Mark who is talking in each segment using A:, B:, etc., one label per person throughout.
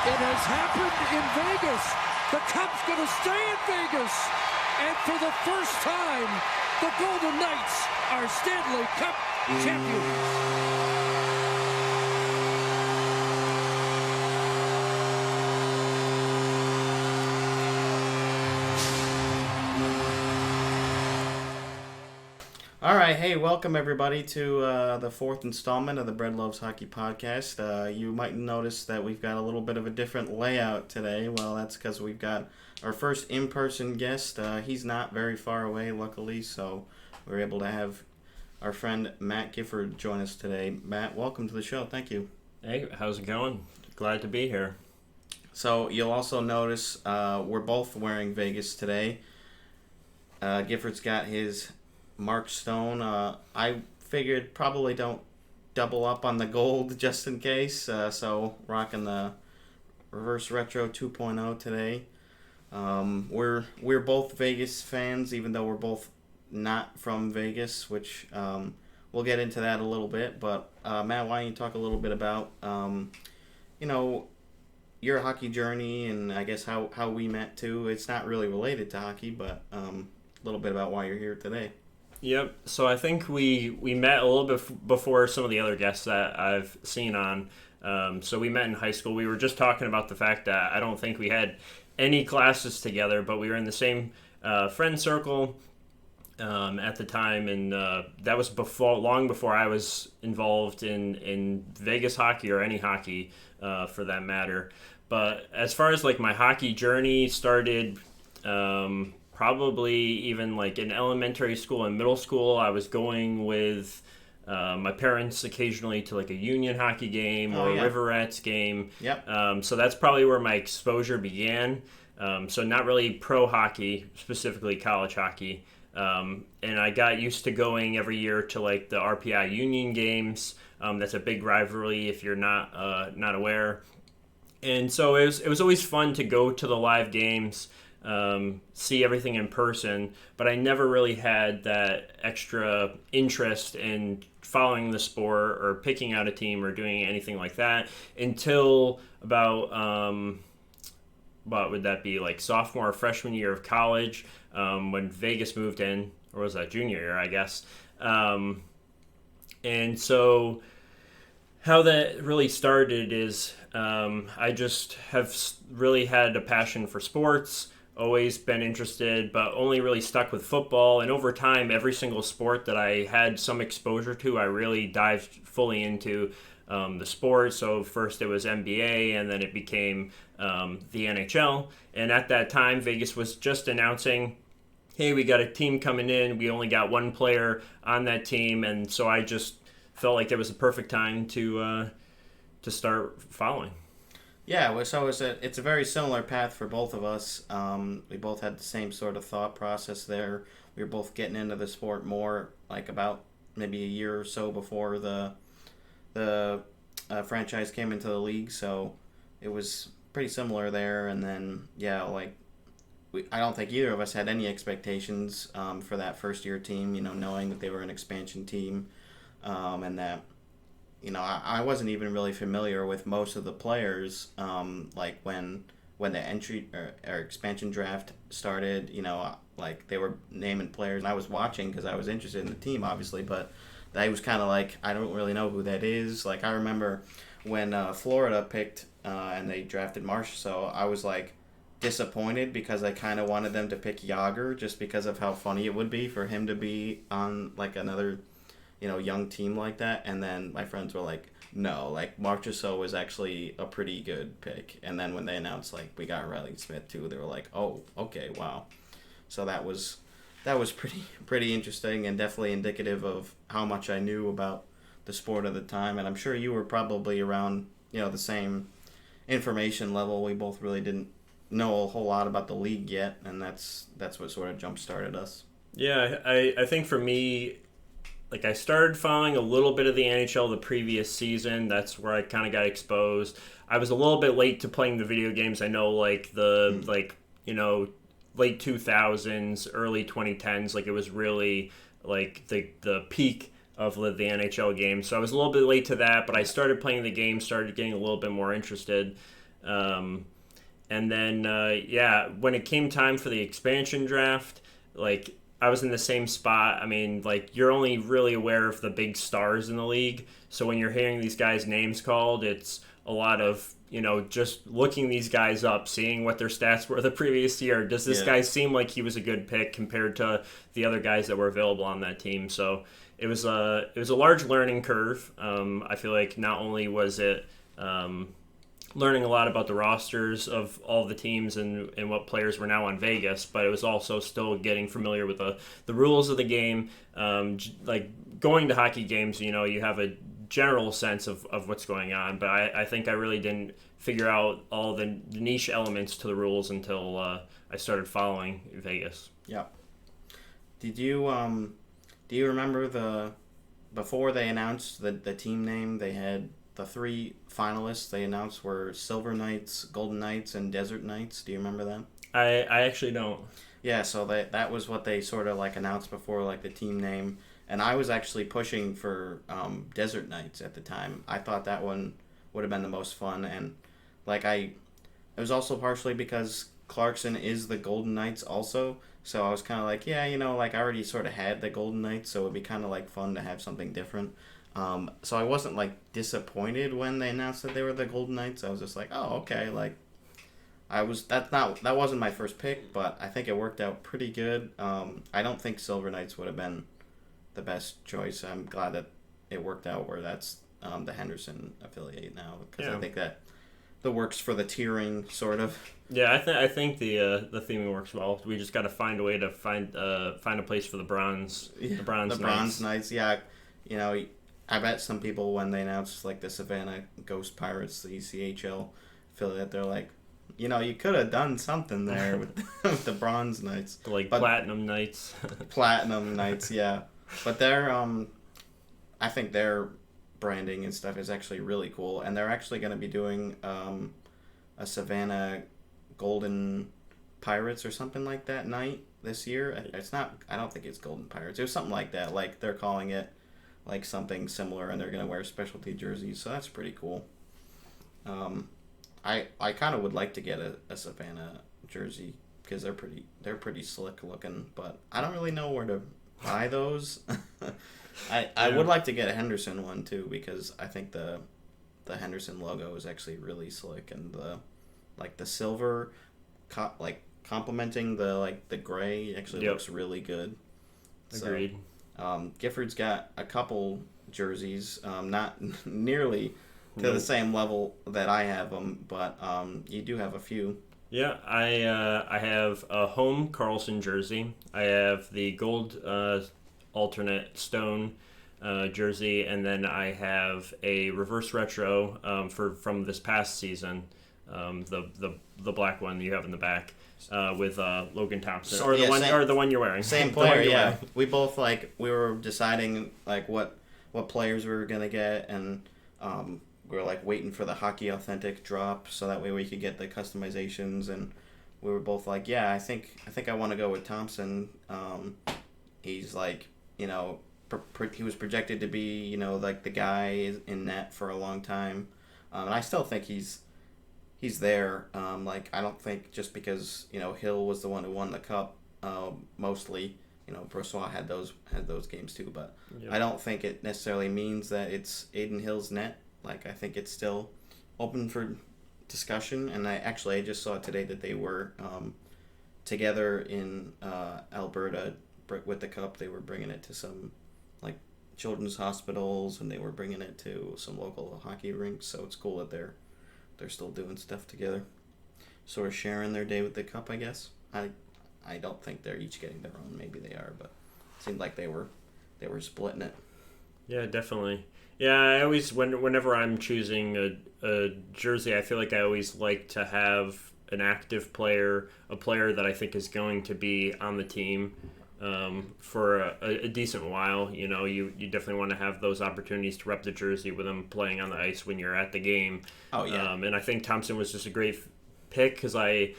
A: It has happened in Vegas. The Cup's going to stay in Vegas. And for the first time, the Golden Knights are Stanley Cup champions.
B: All right, hey, welcome everybody to the fourth installment of the Bread Loves Hockey podcast. You might notice that we've got a little bit of a different layout today. Well, that's because we've got our first in-person guest. He's not very far away, luckily, so we're able to have our friend Matt Gifford join us today. Matt, welcome to the show. Thank you.
C: Hey, how's it going? Glad to be here.
B: So you'll also notice we're both wearing Vegas today. Gifford's got his Mark Stone. I figured probably don't double up on the gold just in case. So rocking the Reverse Retro 2.0 today. We're both Vegas fans, even though we're both not from Vegas, which we'll get into that a little bit. But Matt, why don't you talk a little bit about your hockey journey and I guess how we met too. It's not really related to hockey, but a little bit about why you're here today.
C: Yep. So I think we met a little bit before some of the other guests that I've seen on. So we met in high school. We were just talking about the fact that I don't think we had any classes together, but we were in the same friend circle at the time, and that was long before I was involved in Vegas hockey or any hockey for that matter. But as far as like my hockey journey started, probably even like in elementary school and middle school, I was going with my parents occasionally to like a Union hockey game or a Riverettes game.
B: Yep.
C: So that's probably where my exposure began. So not really pro hockey, specifically college hockey. And I got used to going every year to like the RPI Union games. That's a big rivalry if you're not aware. And so it was always fun to go to the live games. See everything in person, but I never really had that extra interest in following the sport or picking out a team or doing anything like that until about what would that be, like sophomore or freshman year of college, when Vegas moved in, or was that junior year, I guess. And so how that really started is I just have really had a passion for sports. Always been interested, but only really stuck with football. And over time, every single sport that I had some exposure to, I really dived fully into the sport. So first it was NBA, and then it became the NHL. And at that time, Vegas was just announcing, hey, we got a team coming in. We only got one player on that team. And so I just felt like it was a perfect time to start following.
B: Yeah, so it's a very similar path for both of us. We both had the same sort of thought process there. We were both getting into the sport more, like about maybe a year or so before the franchise came into the league. So it was pretty similar there. And then, yeah, like I don't think either of us had any expectations for that first year team, knowing that they were an expansion team and that, I wasn't even really familiar with most of the players. Like when the entry or expansion draft started, like they were naming players, and I was watching because I was interested in the team, obviously. But I was kind of like, I don't really know who that is. Like I remember when Florida picked and they drafted Marsh, so I was like disappointed because I kind of wanted them to pick Yager just because of how funny it would be for him to be on like another young team like that. And then my friends were like, no, like Marchessault was actually a pretty good pick. And then when they announced like we got Riley Smith too, they were like, oh, okay, wow. So that was pretty interesting and definitely indicative of how much I knew about the sport at the time. And I'm sure you were probably around the same information level. We both really didn't know a whole lot about the league yet, and that's what sort of jump started us.
C: Yeah, I think for me, like I started following a little bit of the NHL the previous season. That's where I kind of got exposed. I was a little bit late to playing the video games. I know like the late 2000s, early 2010s, like it was really like the peak of the NHL game. So I was a little bit late to that, but I started playing the game, started getting a little bit more interested. And then, when it came time for the expansion draft, like, I was in the same spot. I mean, like, you're only really aware of the big stars in the league. So when you're hearing these guys' names called, it's a lot of, just looking these guys up, seeing what their stats were the previous year. Does this guy seem like he was a good pick compared to the other guys that were available on that team? So it was a large learning curve. I feel like not only was it learning a lot about the rosters of all the teams and what players were now on Vegas, but it was also still getting familiar with the rules of the game. Like going to hockey games, you have a general sense of what's going on, but I think I really didn't figure out all the niche elements to the rules until I started following Vegas.
B: Yeah. Do you remember before they announced the team name, they had the 3 finalists they announced were Silver Knights, Golden Knights, and Desert Knights. Do you remember that?
C: I actually don't.
B: Yeah, so that was what they sort of like announced before, like the team name. And I was actually pushing for Desert Knights at the time. I thought that one would have been the most fun, and it was also partially because Clarkson is the Golden Knights also. So I was kind of like, I already sort of had the Golden Knights, so it'd be kind of like fun to have something different. So I wasn't like disappointed when they announced that they were the Golden Knights. I was just like, oh, okay. Like, that wasn't my first pick, but I think it worked out pretty good. I don't think Silver Knights would have been the best choice. I'm glad that it worked out where that's the Henderson affiliate now, because I think that works for the tiering sort of.
C: Yeah, I think the theming works well. We just got to find a way to find a place for the bronze
B: Knights. Yeah, I bet some people, when they announced like the Savannah Ghost Pirates, the ECHL affiliate, they're like, you could have done something there with the Bronze Knights,
C: Platinum Knights.
B: Platinum Knights, yeah. But I think their branding and stuff is actually really cool, and they're actually going to be doing a Savannah Golden Pirates or something like that night this year. It's not. I don't think it's Golden Pirates. It was something like that. Like they're calling it like something similar, and they're going to wear specialty jerseys, so that's pretty cool. I kind of would like to get a Savannah jersey because they're pretty slick looking, but I don't really know where to buy those. I would like to get a Henderson one too, because I think the Henderson logo is actually really slick, and the silver complementing the gray actually looks really good.
C: Agreed.
B: So, Gifford's got a couple jerseys, not nearly to the same level that I have them, but you do have a few.
C: Yeah, I have a home Carlson jersey. I have the gold alternate stone jersey, and then I have a reverse retro from this past season, the black one you have in the back. With Logan Thompson, or the one you're wearing.
B: Same player, yeah. We both we were deciding what players we were gonna get, and we were waiting for the Hockey Authentic drop so that way we could get the customizations, and we were both like, I think I want to go with Thompson. He's he was projected to be the guy in net for a long time, and I still think he's there. I don't think just because Hill was the one who won the cup mostly. Brossoit had those games too, but I don't think it necessarily means that it's Aiden Hill's net. I think it's still open for discussion, and I just saw today that they were together in Alberta with the cup. They were bringing it to some children's hospitals, and they were bringing it to some local hockey rinks. So it's cool that they're still doing stuff together, sort of sharing their day with the cup, I guess. I don't think they're each getting their own. Maybe they are, but it seemed like they were splitting it.
C: Yeah, definitely. Yeah, I always, whenever I'm choosing a jersey, I feel like I always like to have an active player, a player that I think is going to be on the team for a decent while. You definitely want to have those opportunities to rep the jersey with them playing on the ice when you're at the game.
B: Oh, yeah.
C: And I think Thompson was just a great pick because even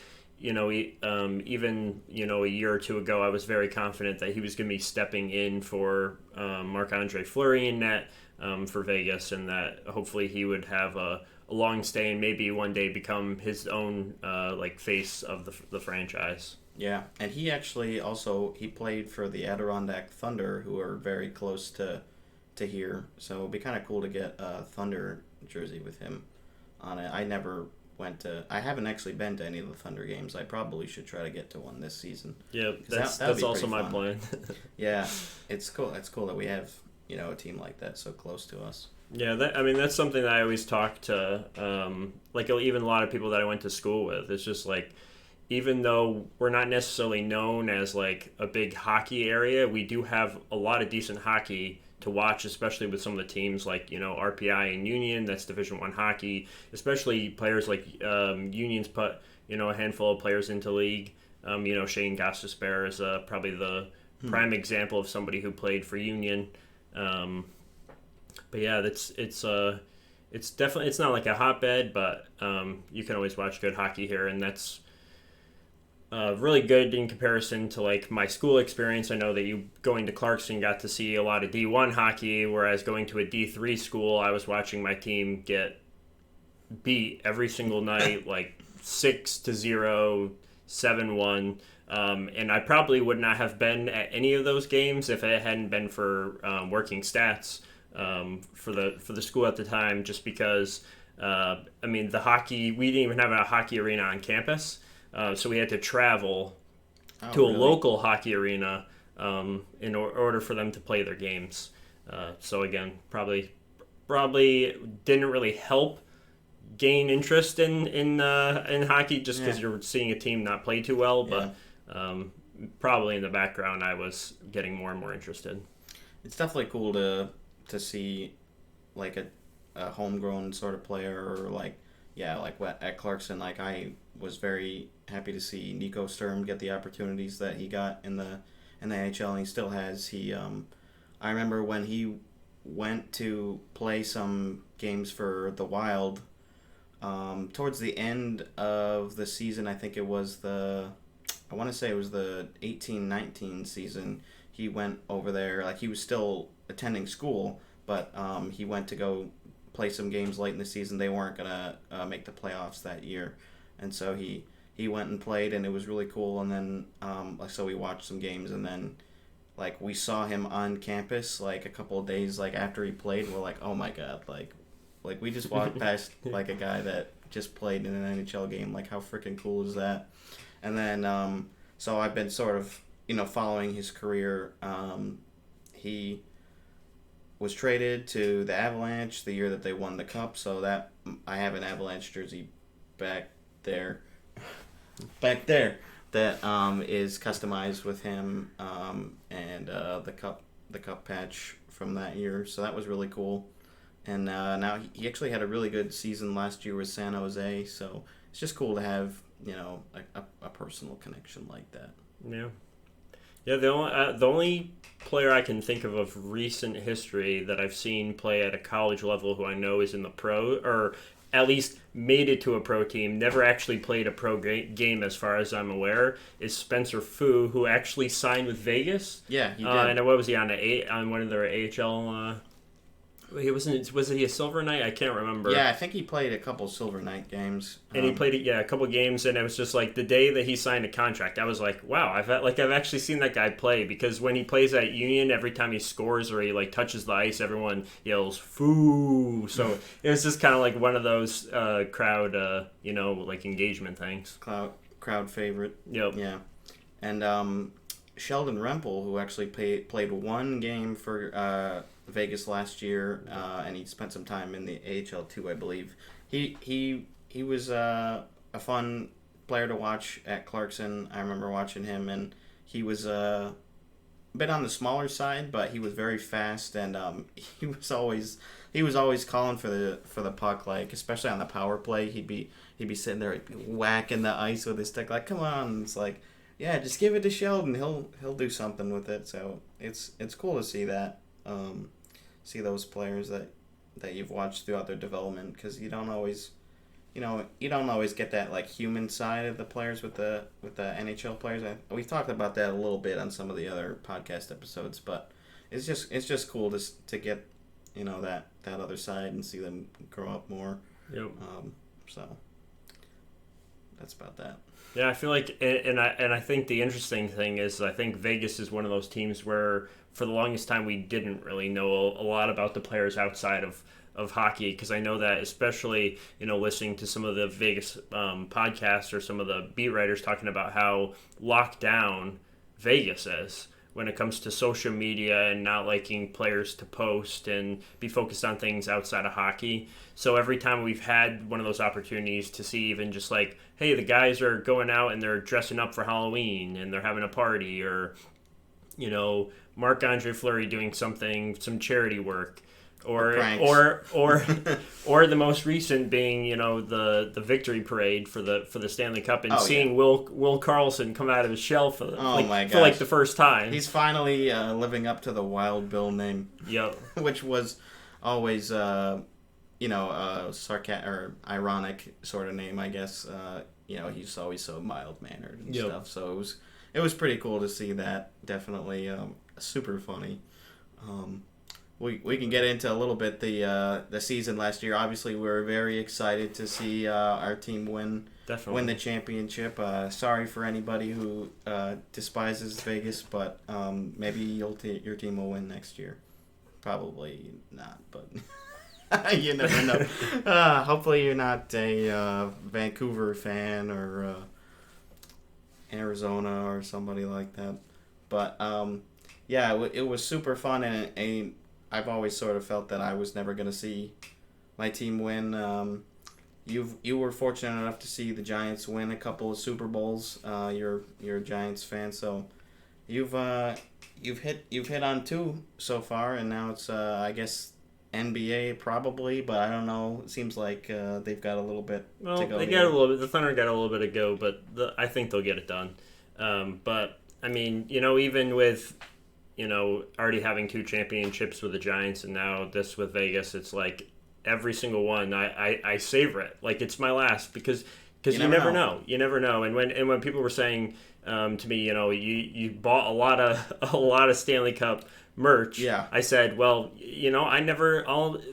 C: a year or two ago, I was very confident that he was going to be stepping in for Marc-Andre Fleury in net for Vegas, and that hopefully he would have a long stay and maybe one day become his own like face of the franchise.
B: Yeah, and he actually also he played for the Adirondack Thunder, who are very close to here. So it'd be kind of cool to get a Thunder jersey with him on it. I haven't actually been to any of the Thunder games. I probably should try to get to one this season.
C: Yeah, that's also my plan.
B: Yeah, it's cool. It's cool that we have a team like that so close to us.
C: Yeah, that's something that I always talk to, like even a lot of people that I went to school with. It's just like, even though we're not necessarily known as like a big hockey area, we do have a lot of decent hockey to watch, especially with some of the teams like RPI and Union. That's Division I hockey. Especially players like Union's put a handful of players into league. Shane Gostisbehere is probably the prime example of somebody who played for Union. But yeah, it's definitely, it's not like a hotbed, but you can always watch good hockey here, and that's really good in comparison to like my school experience. I know that you going to Clarkson got to see a lot of D1 hockey, whereas going to a D3 school, I was watching my team get beat every single night, like 6-0, 7-1. And I probably would not have been at any of those games if it hadn't been for working stats for the school at the time, just because the hockey, we didn't even have a hockey arena on campus. So we had to travel to a local hockey arena in order for them to play their games. So again, probably didn't really help gain interest in hockey, just because you're seeing a team not play too well. But probably in the background, I was getting more and more interested.
B: It's definitely cool to see like a homegrown sort of player, or like at Clarkson. Like, I was very happy to see Nico Sturm get the opportunities that he got in the NHL, and he still has. I remember when he went to play some games for the Wild towards the end of the season. I think it was the 18-19 season. He went over there, like he was still attending school, but he went to go play some games late in the season. They weren't gonna make the playoffs that year, and so he went and played, and it was really cool. And then so we watched some games, and then like we saw him on campus like a couple of days like after he played. We're like, oh my god, like we just walked past like a guy that just played in an NHL game. Like, how freaking cool is that? And then so I've been sort of following his career. He was traded to the Avalanche the year that they won the Cup, so that I have an Avalanche jersey back there that is customized with him and the cup patch from that year. So that was really cool. And now he actually had a really good season last year with San Jose. So it's just cool to have a personal connection like that.
C: Yeah. Yeah, the only player I can think of recent history that I've seen play at a college level who I know is in the pro, or at least made it to a pro team, never actually played a pro game as far as I'm aware, is Spencer Fu, who actually signed with Vegas.
B: Yeah, he did.
C: And what was he on one of their AHL? Was he a Silver Knight? I can't remember.
B: Yeah, I think he played a couple Silver Knight games.
C: And he played a couple games, and it was just like the day that he signed a contract, I was like, wow, I've actually seen that guy play, because when he plays at Union, every time he scores or he like touches the ice, everyone yells "Foo!" So it was just kind of like one of those crowd, like engagement things.
B: Crowd favorite.
C: Yep.
B: Yeah, and Sheldon Rempel, who actually played one game for Vegas last year, and he spent some time in the AHL too, I believe. He was a fun player to watch at Clarkson. I remember watching him, and he was a bit on the smaller side, but he was very fast, and he was always calling for the puck, like especially on the power play. He'd be sitting there, he'd be whacking the ice with his stick, like, come on. And it's like, yeah, just give it to Sheldon. He'll do something with it. So it's cool to see that. See those players that you've watched throughout their development, because you don't always get that like human side of the players with the NHL players. We've talked about that a little bit on some of the other podcast episodes, but it's just cool to get that other side and see them grow up more.
C: Yep.
B: So that's about that.
C: Yeah, I feel like, and I think the interesting thing is, I think Vegas is one of those teams where, for the longest time, we didn't really know a lot about the players outside of hockey. Because I know that, especially listening to some of the Vegas podcasts or some of the beat writers talking about how locked down Vegas is when it comes to social media and not liking players to post and be focused on things outside of hockey. So every time we've had one of those opportunities to see even just like, hey, the guys are going out and they're dressing up for Halloween and they're having a party, or, Marc-Andre Fleury doing some charity work, or the most recent being the victory parade for the Stanley Cup, and seeing Will Carlson come out of his shell for the first time.
B: He's finally living up to the Wild Bill name.
C: Yep.
B: Which was always sarcastic or ironic sort of name, I guess. He's always so mild mannered and stuff. So it was pretty cool to see that. Definitely super funny. We can get into a little bit the season last year. Obviously, we were very excited to see our team win the championship. Sorry for anybody who despises Vegas, but maybe your team will win next year. Probably not, but you never know. Hopefully, you're not a Vancouver fan or Arizona or somebody like that. But it was super fun, and I've always sort of felt that I was never going to see my team win. You were fortunate enough to see the Giants win a couple of Super Bowls. You're a Giants fan, so you've hit on 2 so far, and now it's I guess NBA probably, but I don't know. It seems like they've got a little bit to go.
C: The Thunder got a little bit to go, but I think they'll get it done. But I mean, even with already having 2 championships with the Giants and now this with Vegas, it's like every single one I savor it like it's my last, because you never know. You never know. And when people were saying to me, you bought a lot of Stanley Cup merch.
B: Yeah.
C: I said, well,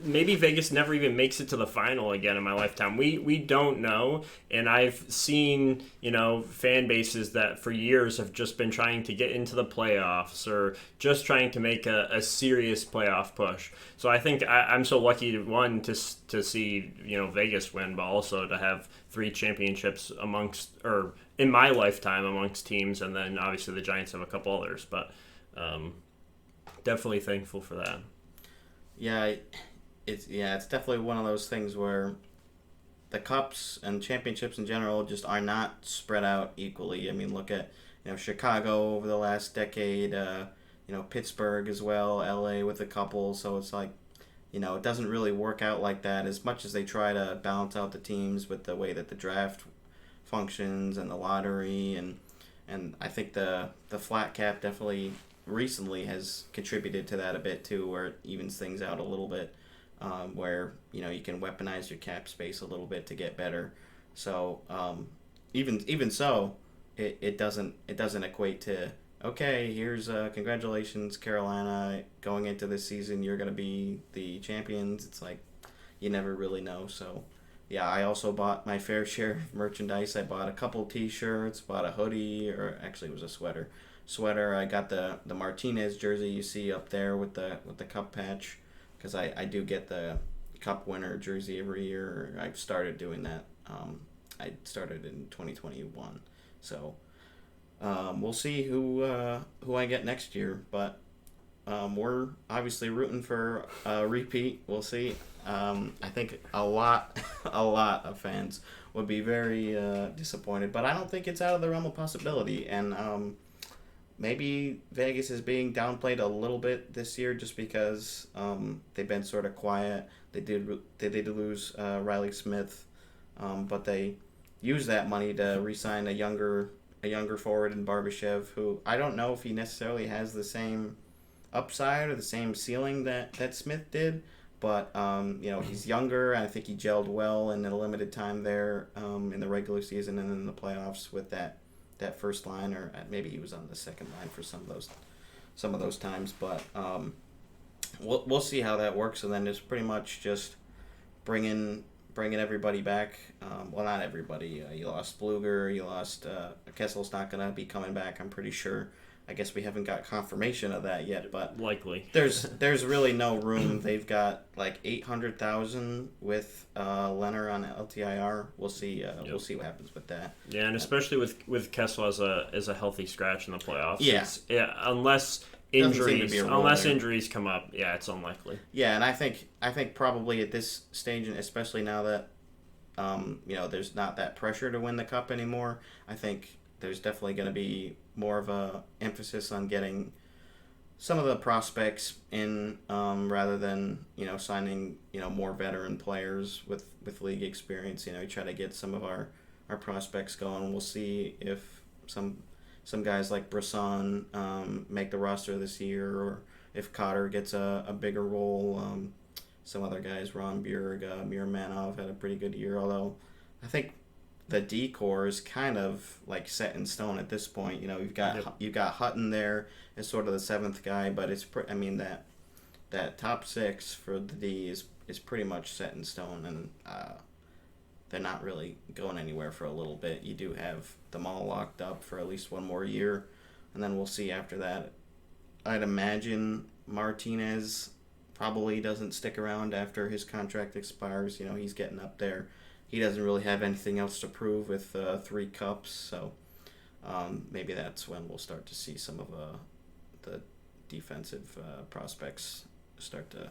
C: maybe Vegas never even makes it to the final again in my lifetime. We don't know. And I've seen, fan bases that for years have just been trying to get into the playoffs or just trying to make a serious playoff push. So I think I'm so lucky to see, Vegas win, but also to have 3 championships in my lifetime amongst teams. And then obviously the Giants have a couple others, but, definitely thankful for that.
B: Yeah, it's definitely one of those things where the cups and championships in general just are not spread out equally. I mean, look at Chicago over the last decade, Pittsburgh as well, LA with a couple. So it's like, it doesn't really work out like that as much as they try to balance out the teams with the way that the draft functions and the lottery, and I think the flat cap definitely recently has contributed to that a bit too, where it evens things out a little bit, where you can weaponize your cap space a little bit to get better. So even so, it doesn't equate to, okay, here's congratulations Carolina, going into this season you're going to be the champions. It's like you never really know. So yeah, I also bought my fair share of merchandise. I bought a couple t-shirts, bought a hoodie, or actually it was a sweater. I got the Martinez jersey you see up there with the cup patch, because I do get the cup winner jersey every year. I've started doing that. I started in 2021, so we'll see who I get next year. But we're obviously rooting for a repeat. We'll see. I think a lot of fans would be very disappointed, but I don't think it's out of the realm of possibility. And maybe Vegas is being downplayed a little bit this year just because they've been sort of quiet. They did lose Riley Smith, but they used that money to re-sign a younger forward in Barbashev, who I don't know if he necessarily has the same upside or the same ceiling that Smith did, but he's younger, and I think he gelled well in a limited time there in the regular season and in the playoffs with that first line, or maybe he was on the second line for some of those times. But we'll see how that works, and then it's pretty much just bringing bringing everybody back. Well, not everybody. You lost Bluger. You lost Kessel's not going to be coming back, I'm pretty sure. I guess we haven't got confirmation of that yet, but
C: likely
B: there's really no room. They've got like 800,000 with Leonard on LTIR. We'll see. We'll see what happens with that.
C: Yeah, and especially with Kessel as a healthy scratch in the playoffs.
B: Yeah,
C: unless injuries come up, yeah, it's unlikely.
B: Yeah, and I think probably at this stage, and especially now that there's not that pressure to win the cup anymore, I think there's definitely going to be more of a emphasis on getting some of the prospects in rather than signing more veteran players with league experience. Try to get some of our prospects going. We'll see if some guys like Brisson make the roster this year, or if Cotter gets a bigger role. Some other guys, Ron Bjerg, Mirmanov had a pretty good year, although I think the D core is kind of like set in stone at this point. You've got Hutton there as sort of the seventh guy, but it's that top six for the D is pretty much set in stone, and they're not really going anywhere for a little bit. You do have them all locked up for at least one more year, and then we'll see after that. I'd imagine Martinez probably doesn't stick around after his contract expires. He's getting up there. He doesn't really have anything else to prove with 3 cups, so maybe that's when we'll start to see some of the defensive prospects start to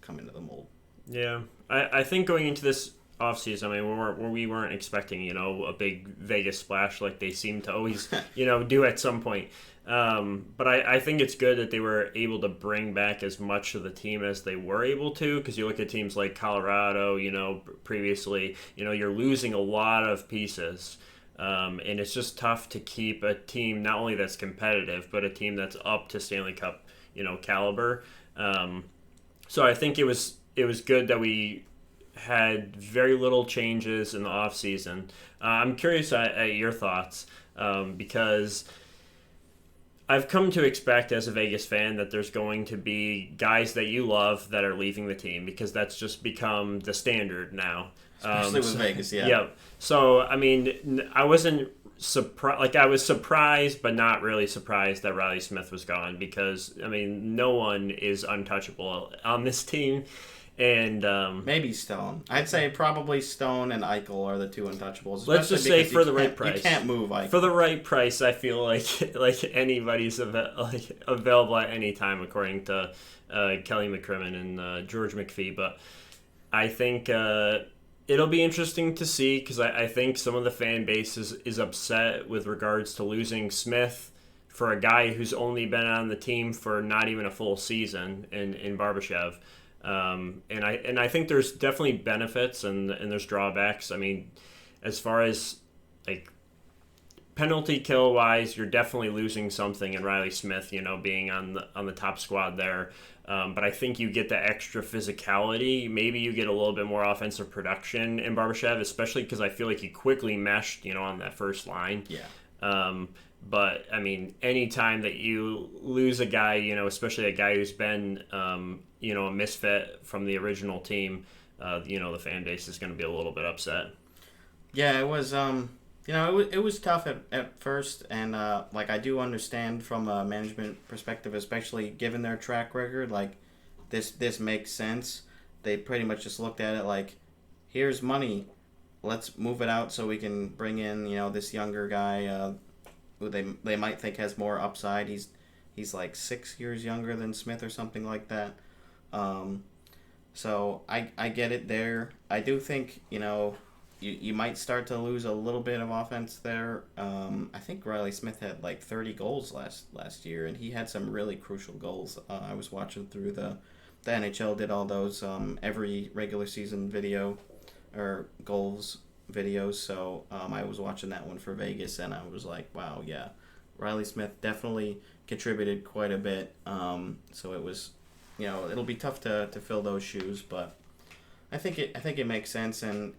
B: come into the mold.
C: Yeah, I think going into this offseason, we weren't expecting a big Vegas splash like they seem to always do at some point. But I think it's good that they were able to bring back as much of the team as they were able to, because you look at teams like Colorado, previously, you're losing a lot of pieces. And it's just tough to keep a team not only that's competitive, but a team that's up to Stanley Cup, caliber. So I think it was good that we had very little changes in the offseason. I'm curious at your thoughts, because I've come to expect as a Vegas fan that there's going to be guys that you love that are leaving the team, because that's just become the standard now.
B: Especially with Vegas, yeah.
C: Yeah. So, I wasn't surprised. Like, I was surprised, but not really surprised that Riley Smith was gone, because, no one is untouchable on this team. And
B: maybe Stone. I'd say probably Stone and Eichel are the two untouchables.
C: Let's just say for the right price.
B: You can't move Eichel.
C: For the right price, I feel like anybody's available at any time, according to Kelly McCrimmon and George McPhee. But I think it'll be interesting to see, because I think some of the fan base is upset with regards to losing Smith for a guy who's only been on the team for not even a full season in Barbashev. And I think there's definitely benefits and there's drawbacks. As far as like penalty kill wise, you're definitely losing something in Riley Smith, being on the top squad there. But I think you get the extra physicality. Maybe you get a little bit more offensive production in Barbashev, especially because I feel like he quickly meshed, on that first line.
B: Yeah.
C: But any time that you lose a guy, especially a guy who's been, a misfit from the original team, the fan base is going to be a little bit upset.
B: Yeah, it was, it was tough at first, and I do understand from a management perspective, especially given their track record, this makes sense. They pretty much just looked at it like, here's money, let's move it out so we can bring in, this younger guy, who they might think has more upside. He's like 6 years younger than Smith or something like that. So I get it there. I do think, you might start to lose a little bit of offense there. I think Riley Smith had like 30 goals last year, and he had some really crucial goals. I was watching through the NHL did all those every regular season video or goals videos, so I was watching that one for Vegas, and I was like, wow, yeah, Riley Smith definitely contributed quite a bit. So it was, it'll be tough to fill those shoes, but I think it makes sense, and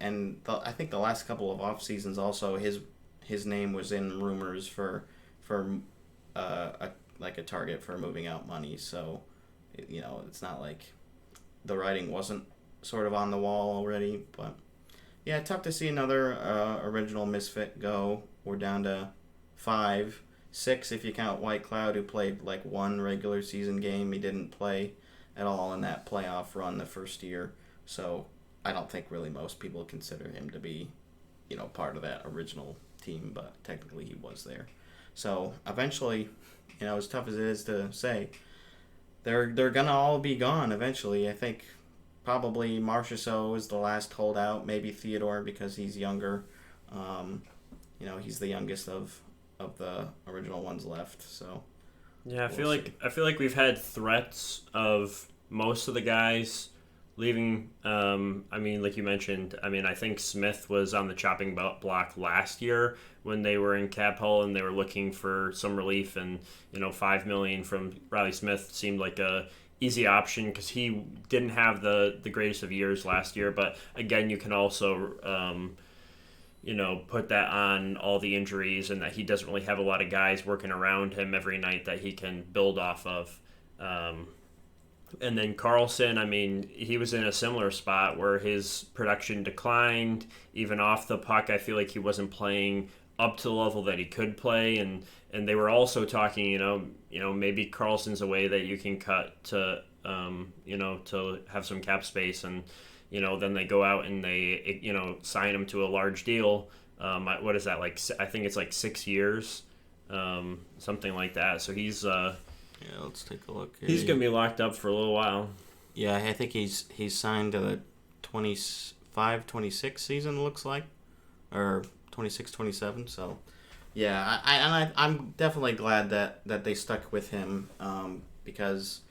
B: I think the last couple of off seasons also his name was in rumors for a target for moving out money. So it's not like the writing wasn't sort of on the wall already, but Yeah, tough to see another original misfit go. We're down to 5, 6 if you count White Cloud, who played like one regular season game. He didn't play at all in that playoff run the first year. So I don't think really most people consider him to be, part of that original team, but technically he was there. So eventually, as tough as it is to say, they're gonna all be gone eventually. I think probably Marchessault is the last holdout. Maybe Theodore because he's younger. He's the youngest of the original ones left. So
C: yeah, I feel like we've had threats of most of the guys leaving. Like you mentioned, I think Smith was on the chopping block last year when they were in cap hole and they were looking for some relief, and $5 million from Riley Smith seemed like a easy option because he didn't have the greatest of years last year. But again, you can also put that on all the injuries and that he doesn't really have a lot of guys working around him every night that he can build off of. And then Carlson, he was in a similar spot where his production declined. Even off the puck, I feel like he wasn't playing up to the level that he could play. And they were also talking, maybe Carlson's a way that you can cut to, to have some cap space. And, then they go out and they, sign him to a large deal. What is that, like? I think it's like 6 years, something like that. So he's...
B: yeah, let's take a look.
C: He's going to be locked up for a little while.
B: Yeah, I think he's signed to the 25-26 season, it looks like. Or 26-27, so... Yeah, I'm definitely glad that they stuck with him, because...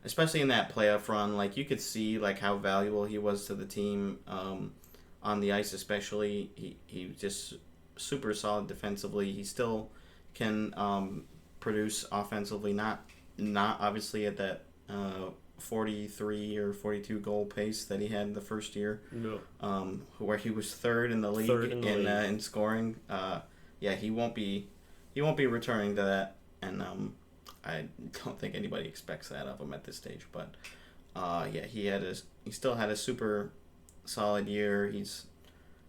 B: especially in that playoff run, like, you could see, like, how valuable he was to the team, on the ice especially. He just super solid defensively. He still can... produce offensively, not obviously at that 43 or 42 goal pace that he had the first year, where he was third in the league in scoring. He won't be returning to that, and I don't think anybody expects that of him at this stage. But he still had a super solid year. He's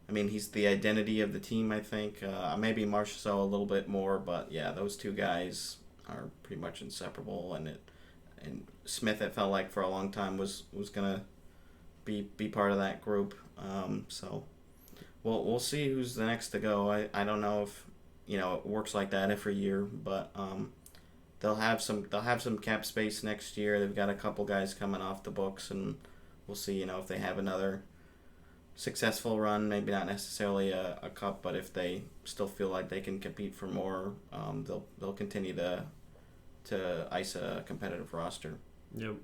B: the identity of the team, I think. Maybe Marchessault a little bit more, but yeah, those two guys are pretty much inseparable. And Smith, it felt like for a long time was gonna be part of that group. So we'll see who's the next to go. I don't know if it works like that every year, but they'll have some cap space next year. They've got a couple guys coming off the books, and we'll see if they have another successful run, maybe not necessarily a cup, but if they still feel like they can compete for more, they'll continue to ice a competitive roster.
C: Yep.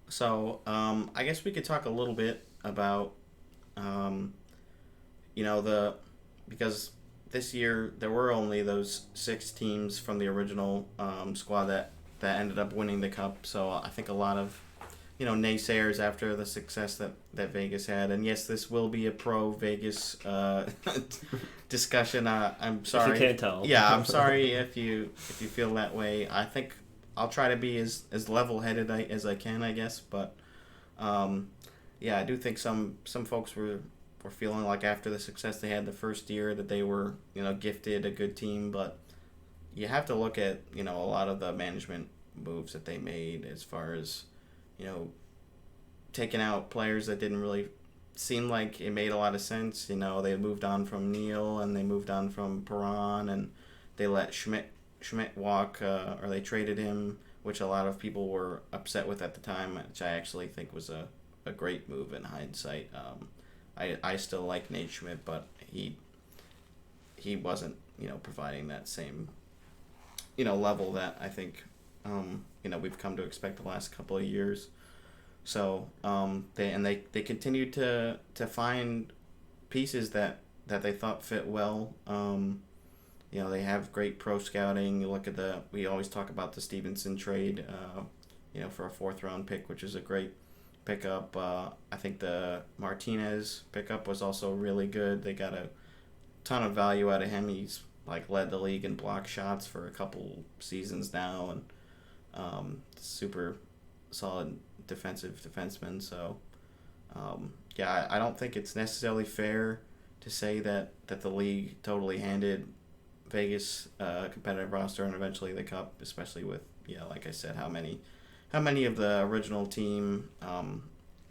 B: So I guess we could talk a little bit about because this year there were only those 6 teams from the original squad that ended up winning the cup. So I think a lot of naysayers after the success that Vegas had. And yes, this will be a pro Vegas discussion. I'm sorry.
C: If you can't tell.
B: Yeah, I'm sorry if you feel that way. I think I'll try to be as level-headed as I can, I guess. But I do think some folks were feeling like after the success they had the first year that they were gifted a good team. But you have to look at a lot of the management moves that they made as far as taking out players that didn't really seem like it made a lot of sense. They moved on from Neal and they moved on from Perron, and they let Schmidt walk, or they traded him, which a lot of people were upset with at the time, which I actually think was a great move in hindsight. I still like Nate Schmidt, but he wasn't providing that same level that I think we've come to expect the last couple of years. So they continued to find pieces that they thought fit well. They have great pro scouting. You look at we always talk about the Stevenson trade, for a 4th round pick, which is a great pickup. I think the Martinez pickup was also really good. They got a ton of value out of him. He's led the league in block shots for a couple seasons now, and super solid defenseman. So I don't think it's necessarily fair to say that the league totally handed Vegas a competitive roster and eventually the cup, especially with, like I said, how many of the original team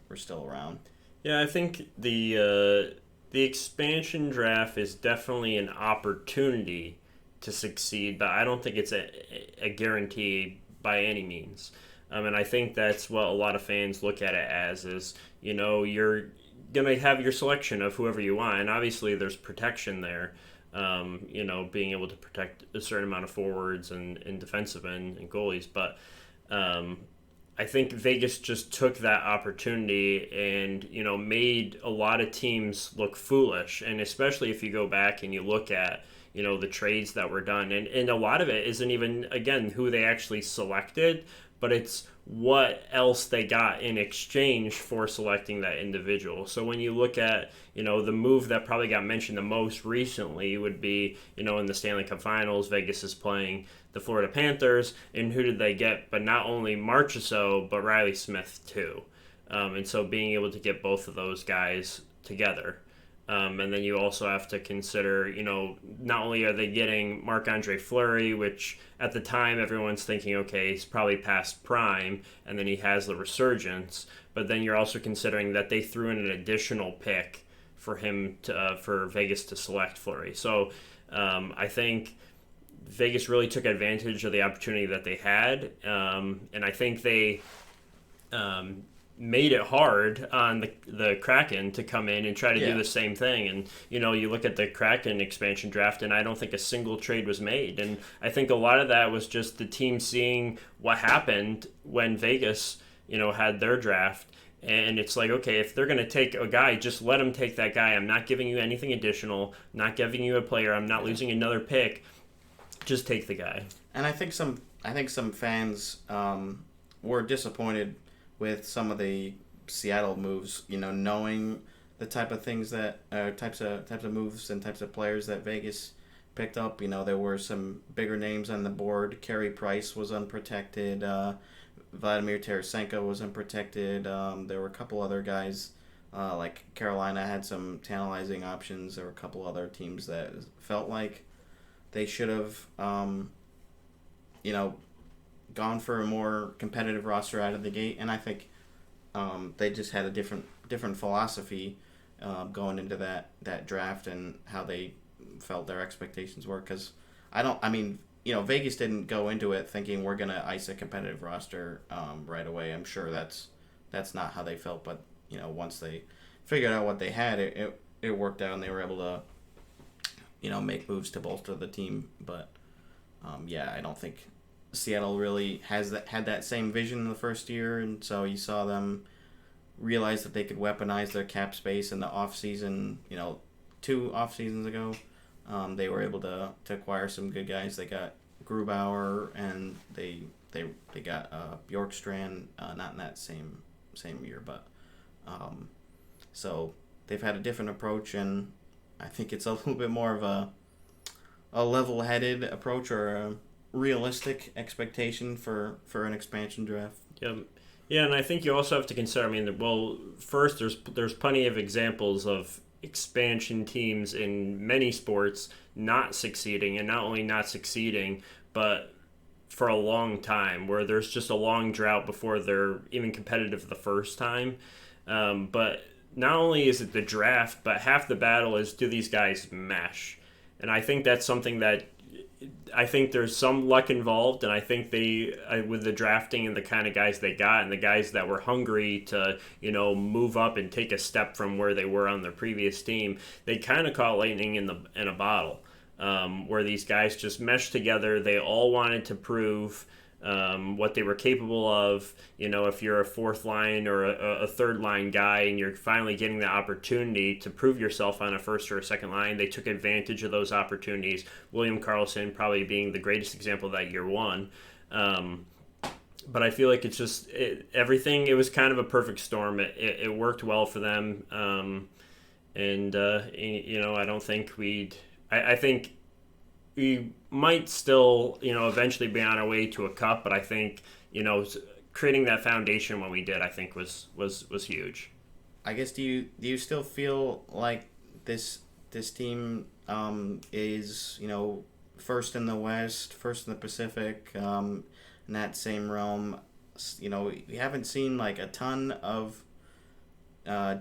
B: were still around.
C: Yeah, I think the expansion draft is definitely an opportunity to succeed, but I don't think it's a guarantee by any means. And I think that's what a lot of fans look at it as is, you're going to have your selection of whoever you want. And obviously there's protection there, being able to protect a certain amount of forwards and defensive end and goalies. But I think Vegas just took that opportunity and, made a lot of teams look foolish. And especially if you go back and you look at, the trades that were done. And a lot of it isn't even, again, who they actually selected, but it's what else they got in exchange for selecting that individual. So when you look at, the move that probably got mentioned the most recently would be, in the Stanley Cup Finals, Vegas is playing the Florida Panthers, and who did they get? But not only Marchessault, but Riley Smith too. And so being able to get both of those guys together. And then you also have to consider, not only are they getting Marc-Andre Fleury, which at the time everyone's thinking, okay, he's probably past prime, and then he has the resurgence, but then you're also considering that they threw in an additional pick for him to, for Vegas to select Fleury. So I think Vegas really took advantage of the opportunity that they had, and I think they made it hard on the Kraken to come in and try to do the same thing. And, you look at the Kraken expansion draft, and I don't think a single trade was made. And I think a lot of that was just the team seeing what happened when Vegas, had their draft. And it's like, okay, if they're going to take a guy, just let them take that guy. I'm not giving you anything additional, not giving you a player. I'm not losing another pick. Just take the guy.
B: And I think some fans were disappointed with some of the Seattle moves, knowing the type of things that types of moves and types of players that Vegas picked up. There were some bigger names on the board. Carey Price was unprotected. Vladimir Tarasenko was unprotected. There were a couple other guys, like Carolina had some tantalizing options. There were a couple other teams that felt like they should have, gone for a more competitive roster out of the gate, and I think they just had a different philosophy going into that draft and how they felt their expectations were. Because Vegas didn't go into it thinking we're gonna ice a competitive roster right away. I'm sure that's not how they felt, but once they figured out what they had, it worked out, and they were able to make moves to bolster the team. But I don't think Seattle really had that same vision in the first year, and so you saw them realize that they could weaponize their cap space in the offseason. 2 off seasons ago, they were able to acquire some good guys. They got Grubauer, and they got Bjorkstrand, not in that same year, but so they've had a different approach, and I think it's a little bit more of a level-headed approach, or a realistic expectation for an expansion draft.
C: Yeah, and I think you also have to consider, first, there's plenty of examples of expansion teams in many sports not succeeding, and not only not succeeding, but for a long time, where there's just a long drought before they're even competitive the first time. But not only is it the draft, but half the battle is, do these guys mesh? And I think that's something that I think there's some luck involved, and I think they, with the drafting and the kind of guys they got, and the guys that were hungry to, move up and take a step from where they were on their previous team, they kind of caught lightning in a bottle, where these guys just meshed together. They all wanted to prove what they were capable of. If you're a fourth line or a third line guy and you're finally getting the opportunity to prove yourself on a first or a second line, they took advantage of those opportunities. William Karlsson probably being the greatest example of that year one. But I feel like it's just everything. It was kind of a perfect storm. It worked well for them. I don't think I think we might still, eventually be on our way to a cup, but I think, creating that foundation when we did, I think was huge.
B: I guess, do you still feel like this this team is, first in the West, first in the Pacific, in that same realm. We haven't seen like a ton of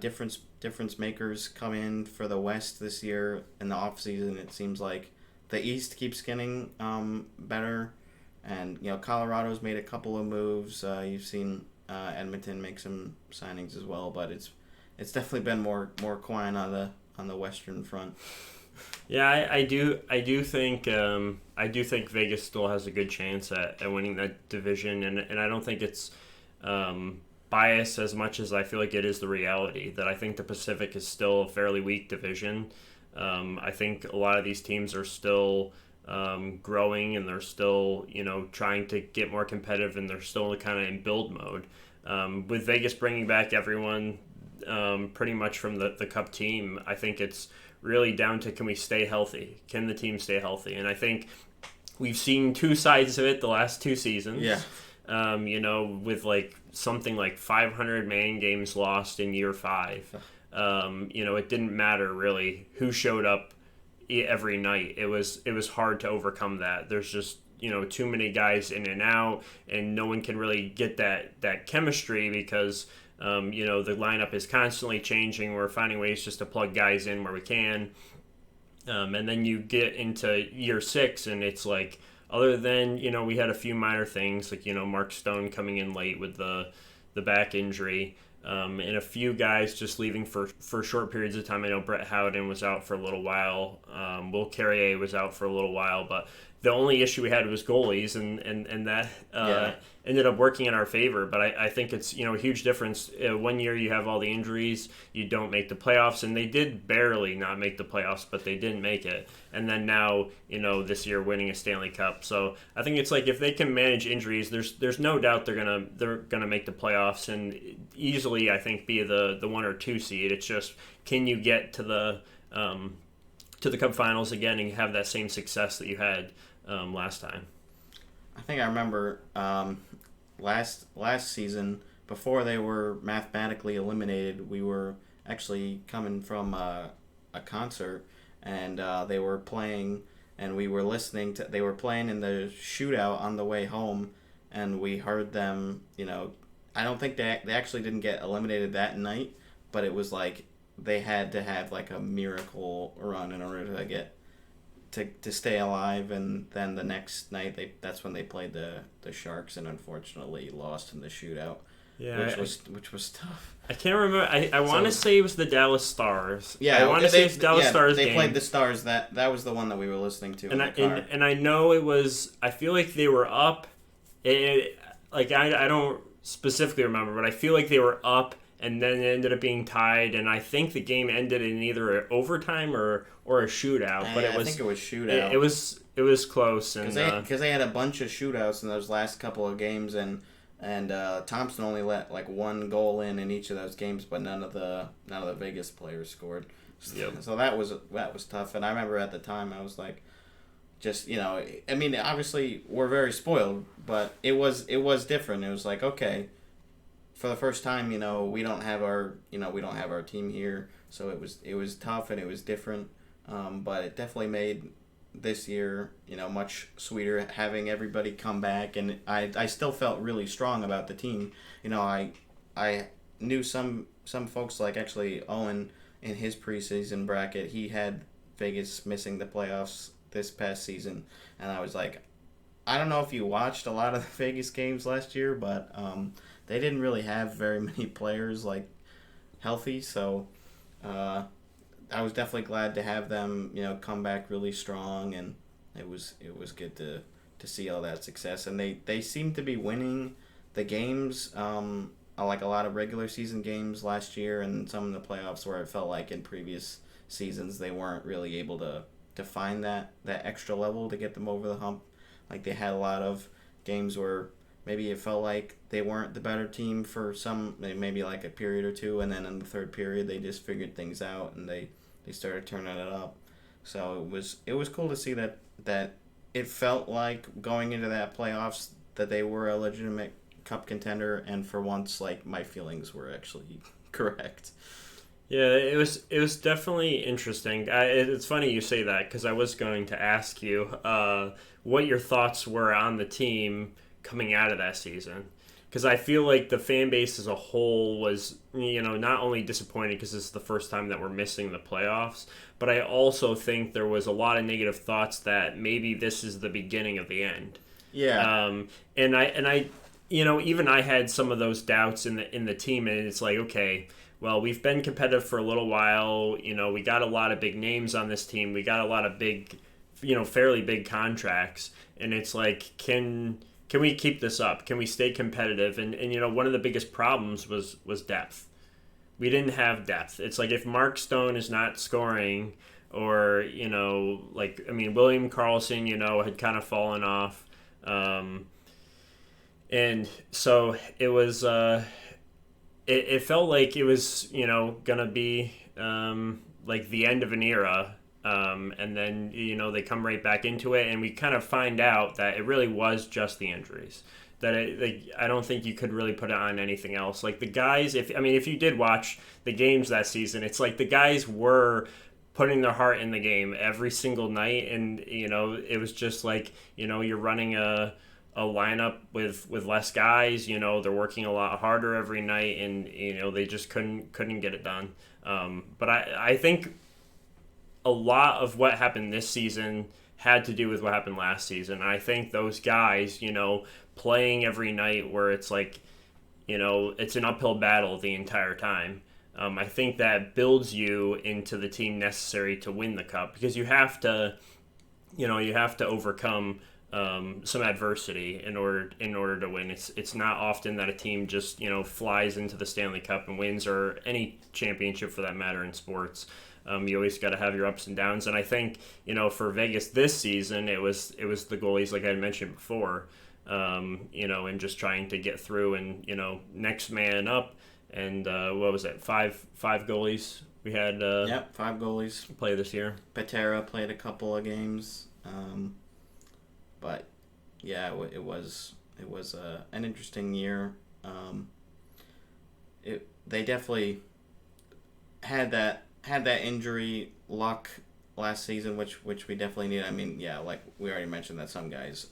B: difference makers come in for the West this year in the offseason. It seems like the East keeps getting better, and Colorado's made a couple of moves. You've seen Edmonton make some signings as well, but it's definitely been more quiet on the Western front.
C: Yeah, I do think Vegas still has a good chance at winning that division, and I don't think it's bias as much as I feel like it is the reality that I think the Pacific is still a fairly weak division. I think a lot of these teams are still growing, and they're still trying to get more competitive, and they're still kind of in build mode. With Vegas bringing back everyone pretty much from the Cup team, I think it's really down to, can we stay healthy? Can the team stay healthy? And I think we've seen two sides of it the last two seasons.
B: Yeah.
C: With like something like 500 man games lost in year 5. It didn't matter really who showed up every night. It was hard to overcome that. There's just too many guys in and out, and no one can really get that chemistry because the lineup is constantly changing. We're finding ways just to plug guys in where we can, and then you get into year 6, and it's like, other than we had a few minor things like Mark Stone coming in late with the back injury, and a few guys just leaving for short periods of time. I know Brett Howden was out for a little while. Will Carrier was out for a little while, but the only issue we had was goalies, and that ended up working in our favor. But I think it's a huge difference. 1 year you have all the injuries, you don't make the playoffs, and they did barely not make the playoffs, but they didn't make it. And then now this year winning a Stanley Cup. So I think it's like, if they can manage injuries, there's no doubt they're gonna make the playoffs and easily, I think, be the 1 or 2 seed. It's just, can you get to the Cup Finals again and have that same success that you had last time?
B: I think I remember last season, before they were mathematically eliminated, we were actually coming from a concert, and they were playing, and we were listening to. They were playing in the shootout on the way home, and we heard them. I don't think they actually didn't get eliminated that night, but it was like they had to have like a miracle run in order to get to stay alive, and then the next night that's when they played the Sharks and unfortunately lost in the shootout.
C: Yeah,
B: which was tough.
C: I can't remember. I want to say it was the Dallas Stars.
B: Yeah,
C: I want to say it's Dallas Stars.
B: They
C: game.
B: Played the Stars. That was the one that we were listening to.
C: And I know it was. I feel like they were up. I don't specifically remember, but I feel like they were up, and then it ended up being tied, and I think the game ended in either an overtime or a shootout. But
B: I think it was shootout.
C: It was close, and
B: because they had a bunch of shootouts in those last couple of games, and Thompson only let like 1 goal in each of those games, but none of the Vegas players scored.
C: Yep.
B: So that was tough, and I remember at the time I was like, just I mean, obviously we're very spoiled, but it was different. It was like, okay, for the first time, we don't have our team here, so it was tough and it was different, but it definitely made this year much sweeter having everybody come back, and I still felt really strong about the team. I knew some folks, like actually Owen in his preseason bracket, he had Vegas missing the playoffs this past season, and I was like, I don't know if you watched a lot of the Vegas games last year, but they didn't really have very many players like healthy, so I was definitely glad to have them come back really strong, and it was good to see all that success, and they seem to be winning the games, like a lot of regular season games last year, and some of the playoffs where it felt like in previous seasons they weren't really able to find that extra level to get them over the hump. Like they had a lot of games where maybe it felt like they weren't the better team for maybe like a period or two, and then in the third period they just figured things out and they started turning it up. So it was cool to see that it felt like going into that playoffs that they were a legitimate Cup contender, and for once, like, my feelings were actually correct.
C: Yeah, it was definitely interesting. It's funny you say that because I was going to ask you what your thoughts were on the team coming out of that season. Because I feel like the fan base as a whole was, not only disappointed because this is the first time that we're missing the playoffs, but I also think there was a lot of negative thoughts that maybe this is the beginning of the end.
B: Yeah.
C: And I, even I had some of those doubts in the team, and it's like, okay, well, we've been competitive for a little while. We got a lot of big names on this team. We got a lot of big, fairly big contracts, and it's like, can we keep this up? Can we stay competitive? And one of the biggest problems was depth. We didn't have depth. It's like if Mark Stone is not scoring, or William Karlsson, had kind of fallen off. And so it was, it felt like it was, gonna be like the end of an era. And then, they come right back into it, and we kind of find out that it really was just the injuries. I don't think you could really put it on anything else. Like the guys, if you did watch the games that season, it's like the guys were putting their heart in the game every single night, and it was just like you're running a lineup with less guys. They're working a lot harder every night, and they just couldn't get it done. But I think a lot of what happened this season had to do with what happened last season. And I think those guys, playing every night where it's like, it's an uphill battle the entire time. I think that builds you into the team necessary to win the cup, because you have to overcome some adversity in order to win. It's not often that a team just flies into the Stanley Cup and wins, or any championship for that matter in sports. You always got to have your ups and downs, and I think for Vegas this season it was the goalies, like I had mentioned before, and just trying to get through, and next man up, and what was it, five goalies we had.
B: Yep, 5 goalies
C: play this year.
B: Patera played a couple of games, but yeah, it was an interesting year. They definitely had that injury luck last season, which we definitely need. I mean, yeah, like we already mentioned that some guys,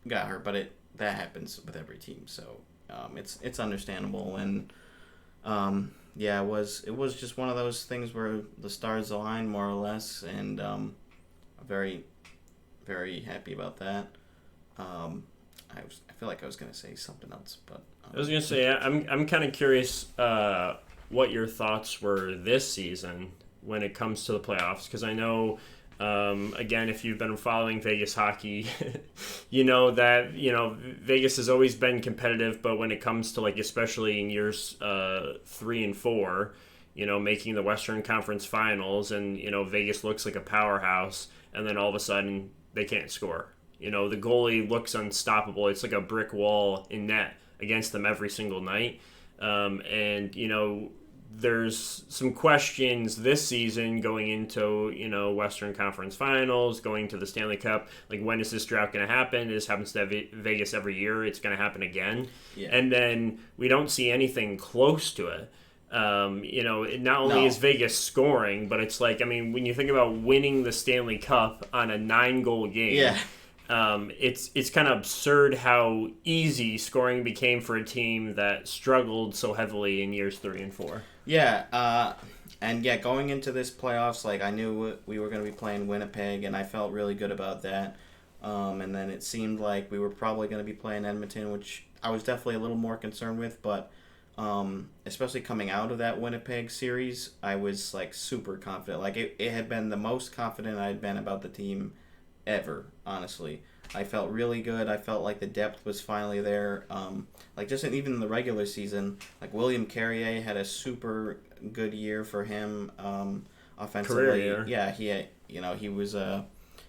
B: got hurt, but that happens with every team, so it's understandable. And yeah, it was just one of those things where the stars aligned more or less, and I'm very, very happy about that. I feel like I was gonna say something else, but
C: I was gonna say I'm kind of curious what your thoughts were this season when it comes to the playoffs, because I know, again, if you've been following Vegas hockey, you know that Vegas has always been competitive, but when it comes to, like, especially in years 3 and 4, making the Western Conference Finals, and Vegas looks like a powerhouse, and then all of a sudden they can't score. The goalie looks unstoppable. It's like a brick wall in net against them every single night. And there's some questions this season going into Western Conference Finals, going to the Stanley Cup. Like, when is this drought going to happen? This happens to Vegas every year. It's going to happen again. Yeah. And then we don't see anything close to it. Not only is Vegas scoring, but it's like, when you think about winning the Stanley Cup on a 9-goal game. Yeah. It's kind of absurd how easy scoring became for a team that struggled so heavily in years 3 and 4.
B: Yeah, and yeah, going into this playoffs, like, I knew we were going to be playing Winnipeg, and I felt really good about that. And then it seemed like we were probably going to be playing Edmonton, which I was definitely a little more concerned with, but especially coming out of that Winnipeg series, I was, like, super confident. Like, it had been the most confident I had been about the team ever, honestly. I felt really good. I felt like the depth was finally there. Like, just even in the regular season, like, William Carrier had a super good year for him offensively.
C: Career year.
B: Yeah, he was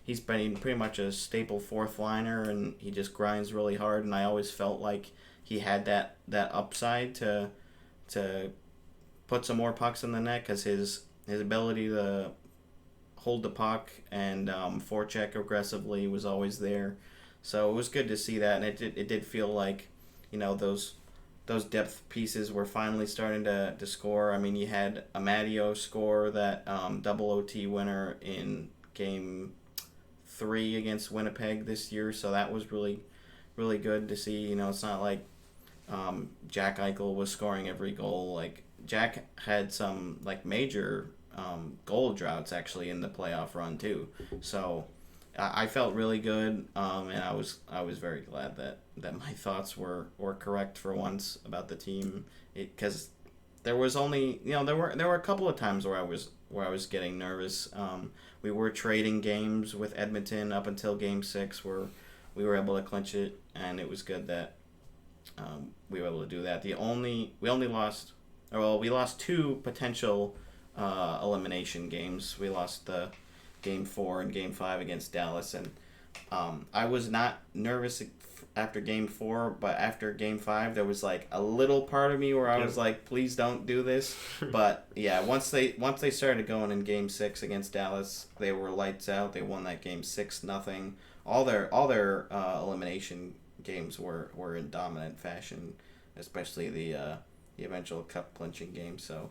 B: he's been pretty much a staple fourth liner, and he just grinds really hard. And I always felt like he had that upside to put some more pucks in the net, because his ability to hold the puck and forecheck aggressively was always there. So it was good to see that, and it did feel like those those depth pieces were finally starting to score. I mean, you had Amadio score that double OT winner in Game 3 against Winnipeg this year, so that was really, really good to see. You know, it's not like Jack Eichel was scoring every goal. Like, Jack had some like major goal droughts actually in the playoff run too. So I felt really good, and I was very glad that my thoughts were correct for once about the team, because there was only, you know, there were a couple of times where I was getting nervous. We were trading games with Edmonton up until Game 6 where we were able to clinch it, and it was good that we were able to do that. We lost two potential elimination games. We lost the Game 4 and Game 5 against Dallas, and I was not nervous after Game 4, but after Game 5 there was like a little part of me where I was like, please don't do this. But yeah, once they started going in Game 6 against Dallas, they were lights out. They won that game 6-0. All their elimination games were in dominant fashion, especially the eventual cup clinching game. So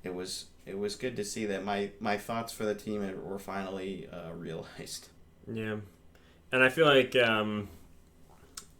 B: it was good to see that my thoughts for the team were finally realized.
C: Yeah, and I feel like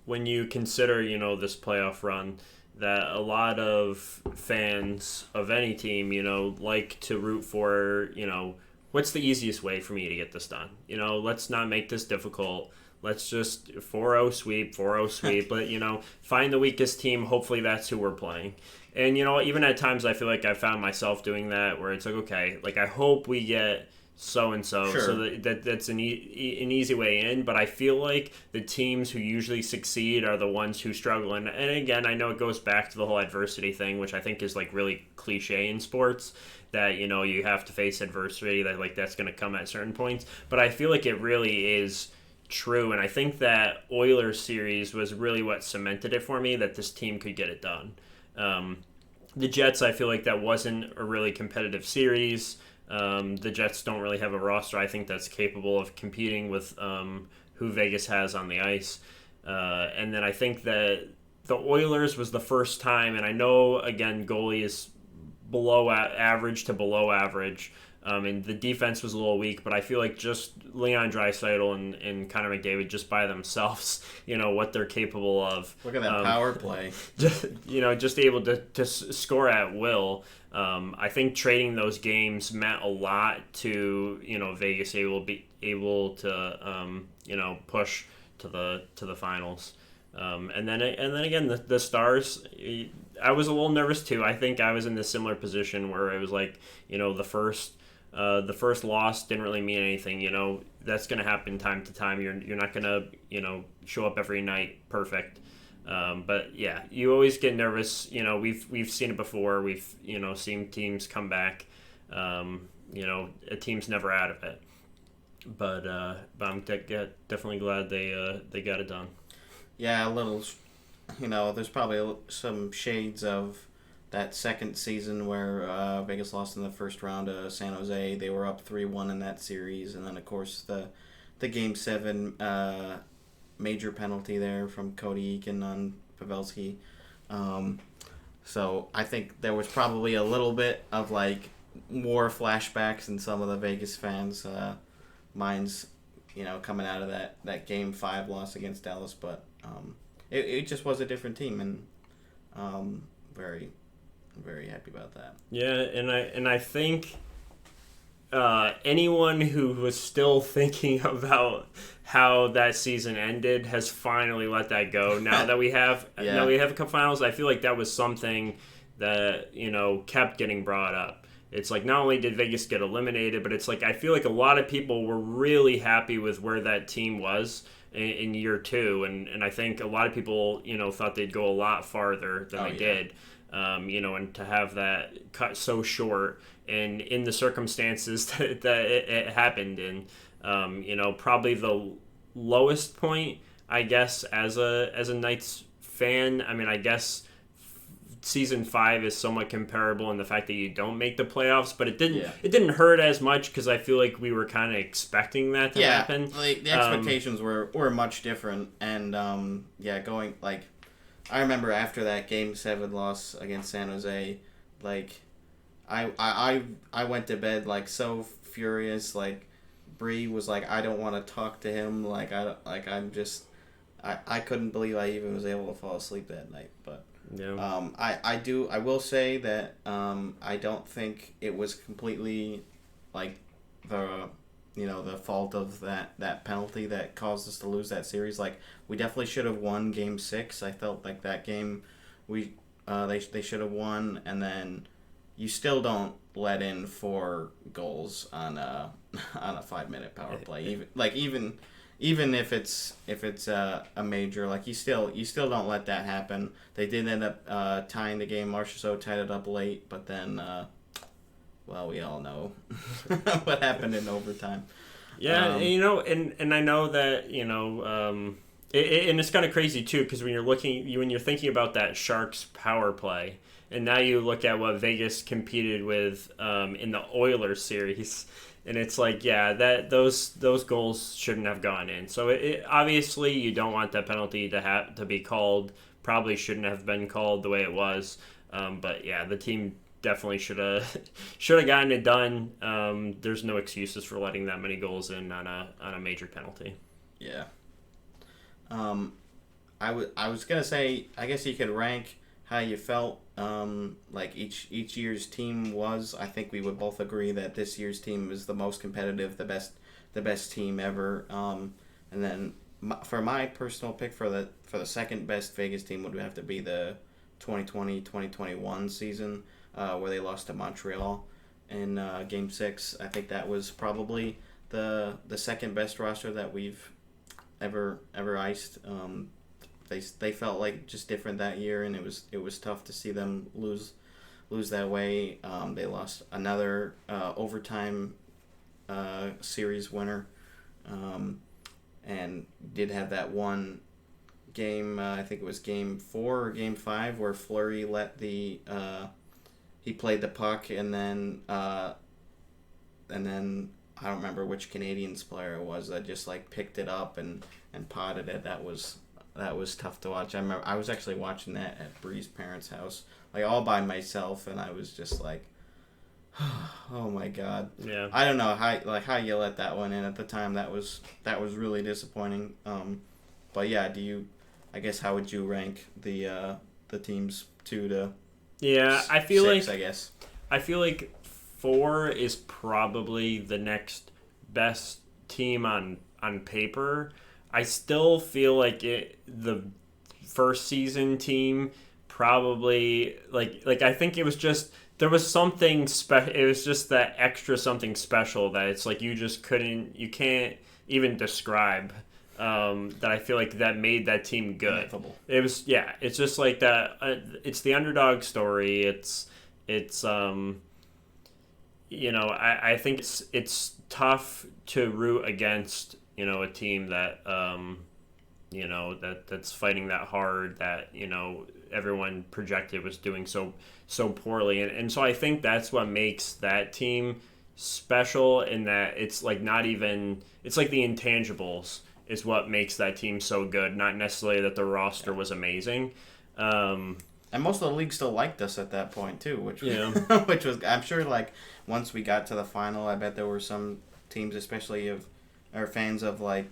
C: when you consider, you know, this playoff run, that a lot of fans of any team, you know, like to root for, you know, what's the easiest way for me to get this done? You know, let's not make this difficult. Let's just 4-0 sweep, but, you know, find the weakest team. Hopefully that's who we're playing. And, you know, even at times I feel like I found myself doing that, where it's like, okay, like I hope we get so-and-so,
B: Sure.
C: so that's an easy way in. But I feel like the teams who usually succeed are the ones who struggle. And again, I know it goes back to the whole adversity thing, which I think is like really cliche in sports, that, you know, you have to face adversity, that like that's going to come at certain points. But I feel like it really is true, and I think that Oilers series was really what cemented it for me, that this team could get it done. The Jets, I feel like that wasn't a really competitive series. The Jets don't really have a roster, I think, that's capable of competing with who Vegas has on the ice. And then I think that the Oilers was the first time, and I know, again, goalie is below average to below average, and the defense was a little weak, but I feel like just Leon Draisaitl and Connor McDavid, just by themselves, you know, what they're capable of.
B: Look at that power play.
C: Just able to score at will. I think trading those games meant a lot to, you know, Vegas able to you know, push to the finals. And then again, the Stars, I was a little nervous too. I think I was in a similar position where it was like, you know, the first loss didn't really mean anything. You know, that's going to happen time to time. You're not going to, you know, show up every night perfect. But yeah, you always get nervous. You know, we've seen it before. We've, you know, seen teams come back. You know, a team's never out of it. But I'm definitely glad they got it done.
B: Yeah, a little, you know, there's probably some shades of that second season where Vegas lost in the first round to San Jose. They were up 3-1 in that series, and then of course the Game 7 major penalty there from Cody Eakin on Pavelski. So I think there was probably a little bit of like war flashbacks in some of the Vegas fans' minds, you know, coming out of that Game 5 loss against Dallas, but it just was a different team, and very, very happy about that.
C: Yeah, and I think anyone who was still thinking about how that season ended has finally let that go. Now that we have a cup finals, I feel like that was something that, you know, kept getting brought up. It's like not only did Vegas get eliminated, but it's like I feel like a lot of people were really happy with where that team was in year 2, and I think a lot of people, you know, thought they'd go a lot farther than they did. You know, and to have that cut so short and in the circumstances that it happened in, you know, probably the lowest point, I guess, as a Knights fan. I mean, I guess season 5 is somewhat comparable in the fact that you don't make the playoffs, but it didn't hurt as much because I feel like we were kind of expecting that to happen.
B: Like the expectations were much different, and going like I remember after that Game 7 loss against San Jose, like, I went to bed, like, so furious. Like, Bree was like, I don't want to talk to him. Like, I couldn't believe I even was able to fall asleep that night. But
C: Yeah.
B: I will say that I don't think it was completely, like, the fault of that penalty that caused us to lose that series. Like, we definitely should have won Game 6. I felt like that game they should have won, and then you still don't let in 4 goals on a 5-minute power play. Even if it's a major, like, you still don't let that happen. They did end up tying the game. Marchessault tied it up late, but then well, we all know what happened in overtime.
C: Yeah, and I know that, and it's kind of crazy too, because when you're thinking about that Sharks power play, and now you look at what Vegas competed with in the Oilers series, and it's like, yeah, that those goals shouldn't have gone in. So obviously you don't want that penalty to be called. Probably shouldn't have been called the way it was. But yeah, the team definitely should have gotten it done. There's no excuses for letting that many goals in on a major penalty.
B: Yeah. I was gonna say, I guess you could rank how you felt like each year's team was. I think we would both agree that this year's team is the most competitive, the best team ever. And then for my personal pick for the second best Vegas team would have to be the 2020-2021 season, where they lost to Montreal in Game 6. I think that was probably the second best roster that we've ever iced. They felt like just different that year, and it was tough to see them lose that way. They lost another overtime series winner, and did have that one game. I think it was Game 4 or Game 5 where Fleury let he played the puck, and then I don't remember which Canadiens player it was that just, like, picked it up and potted it. That was tough to watch. I remember I was actually watching that at Bree's parents' house, like, all by myself, and I was just like, oh my god.
C: Yeah.
B: I don't know how you let that one in at the time. That was really disappointing. But yeah, I guess how would you rank the teams 2 to
C: Yeah, I feel
B: 6,
C: like
B: I guess.
C: I feel like 4 is probably the next best team on paper. I still feel like the first season team probably like I think it was just there was something special. It was just that extra something special that it's like you can't even describe. That I feel like that made that team good.
B: Ineffable.
C: It was, yeah. It's just like that. It's the underdog story. It's I think it's tough to root against a team that that's fighting that hard, that everyone projected was doing so poorly, and so I think that's what makes that team special, in that it's like not even, it's like the intangibles is what makes that team so good, not necessarily that the roster was amazing.
B: And most of the league still liked us at that point too, which which was, I'm sure, like, once we got to the final, I bet there were some teams, especially fans of, like,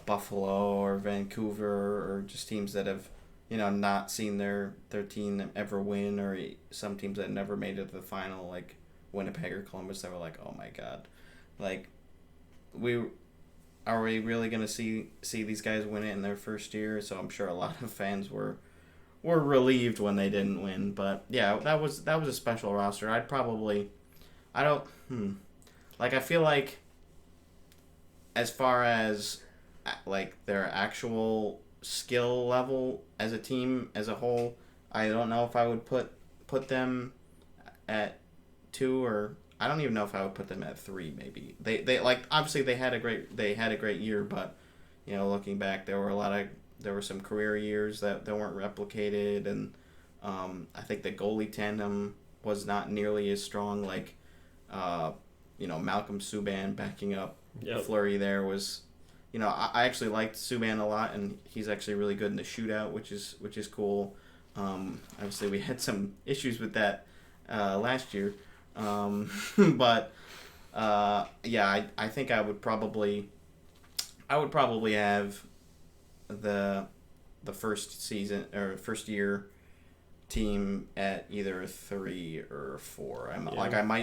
B: Buffalo or Vancouver, or just teams that have not seen their team ever win, or some teams that never made it to the final, like Winnipeg or Columbus, that were like, oh my god, like, are we really gonna see these guys win it in their first year? So I'm sure a lot of fans were relieved when they didn't win. But yeah, that was a special roster. I feel like, as far as, like, their actual skill level as a team as a whole, I don't know if I would put them at 2, or I don't even know if I would put them at 3. Maybe they like, obviously they had a great year, but looking back, there were some career years that weren't replicated, and I think the goalie tandem was not nearly as strong. Like Malcolm Subban backing up Fleury there was I actually liked Subban a lot, and he's actually really good in the shootout, which is cool. Obviously, we had some issues with that last year, but yeah, I think I would probably have the first season or first year team at either a 3 or a 4.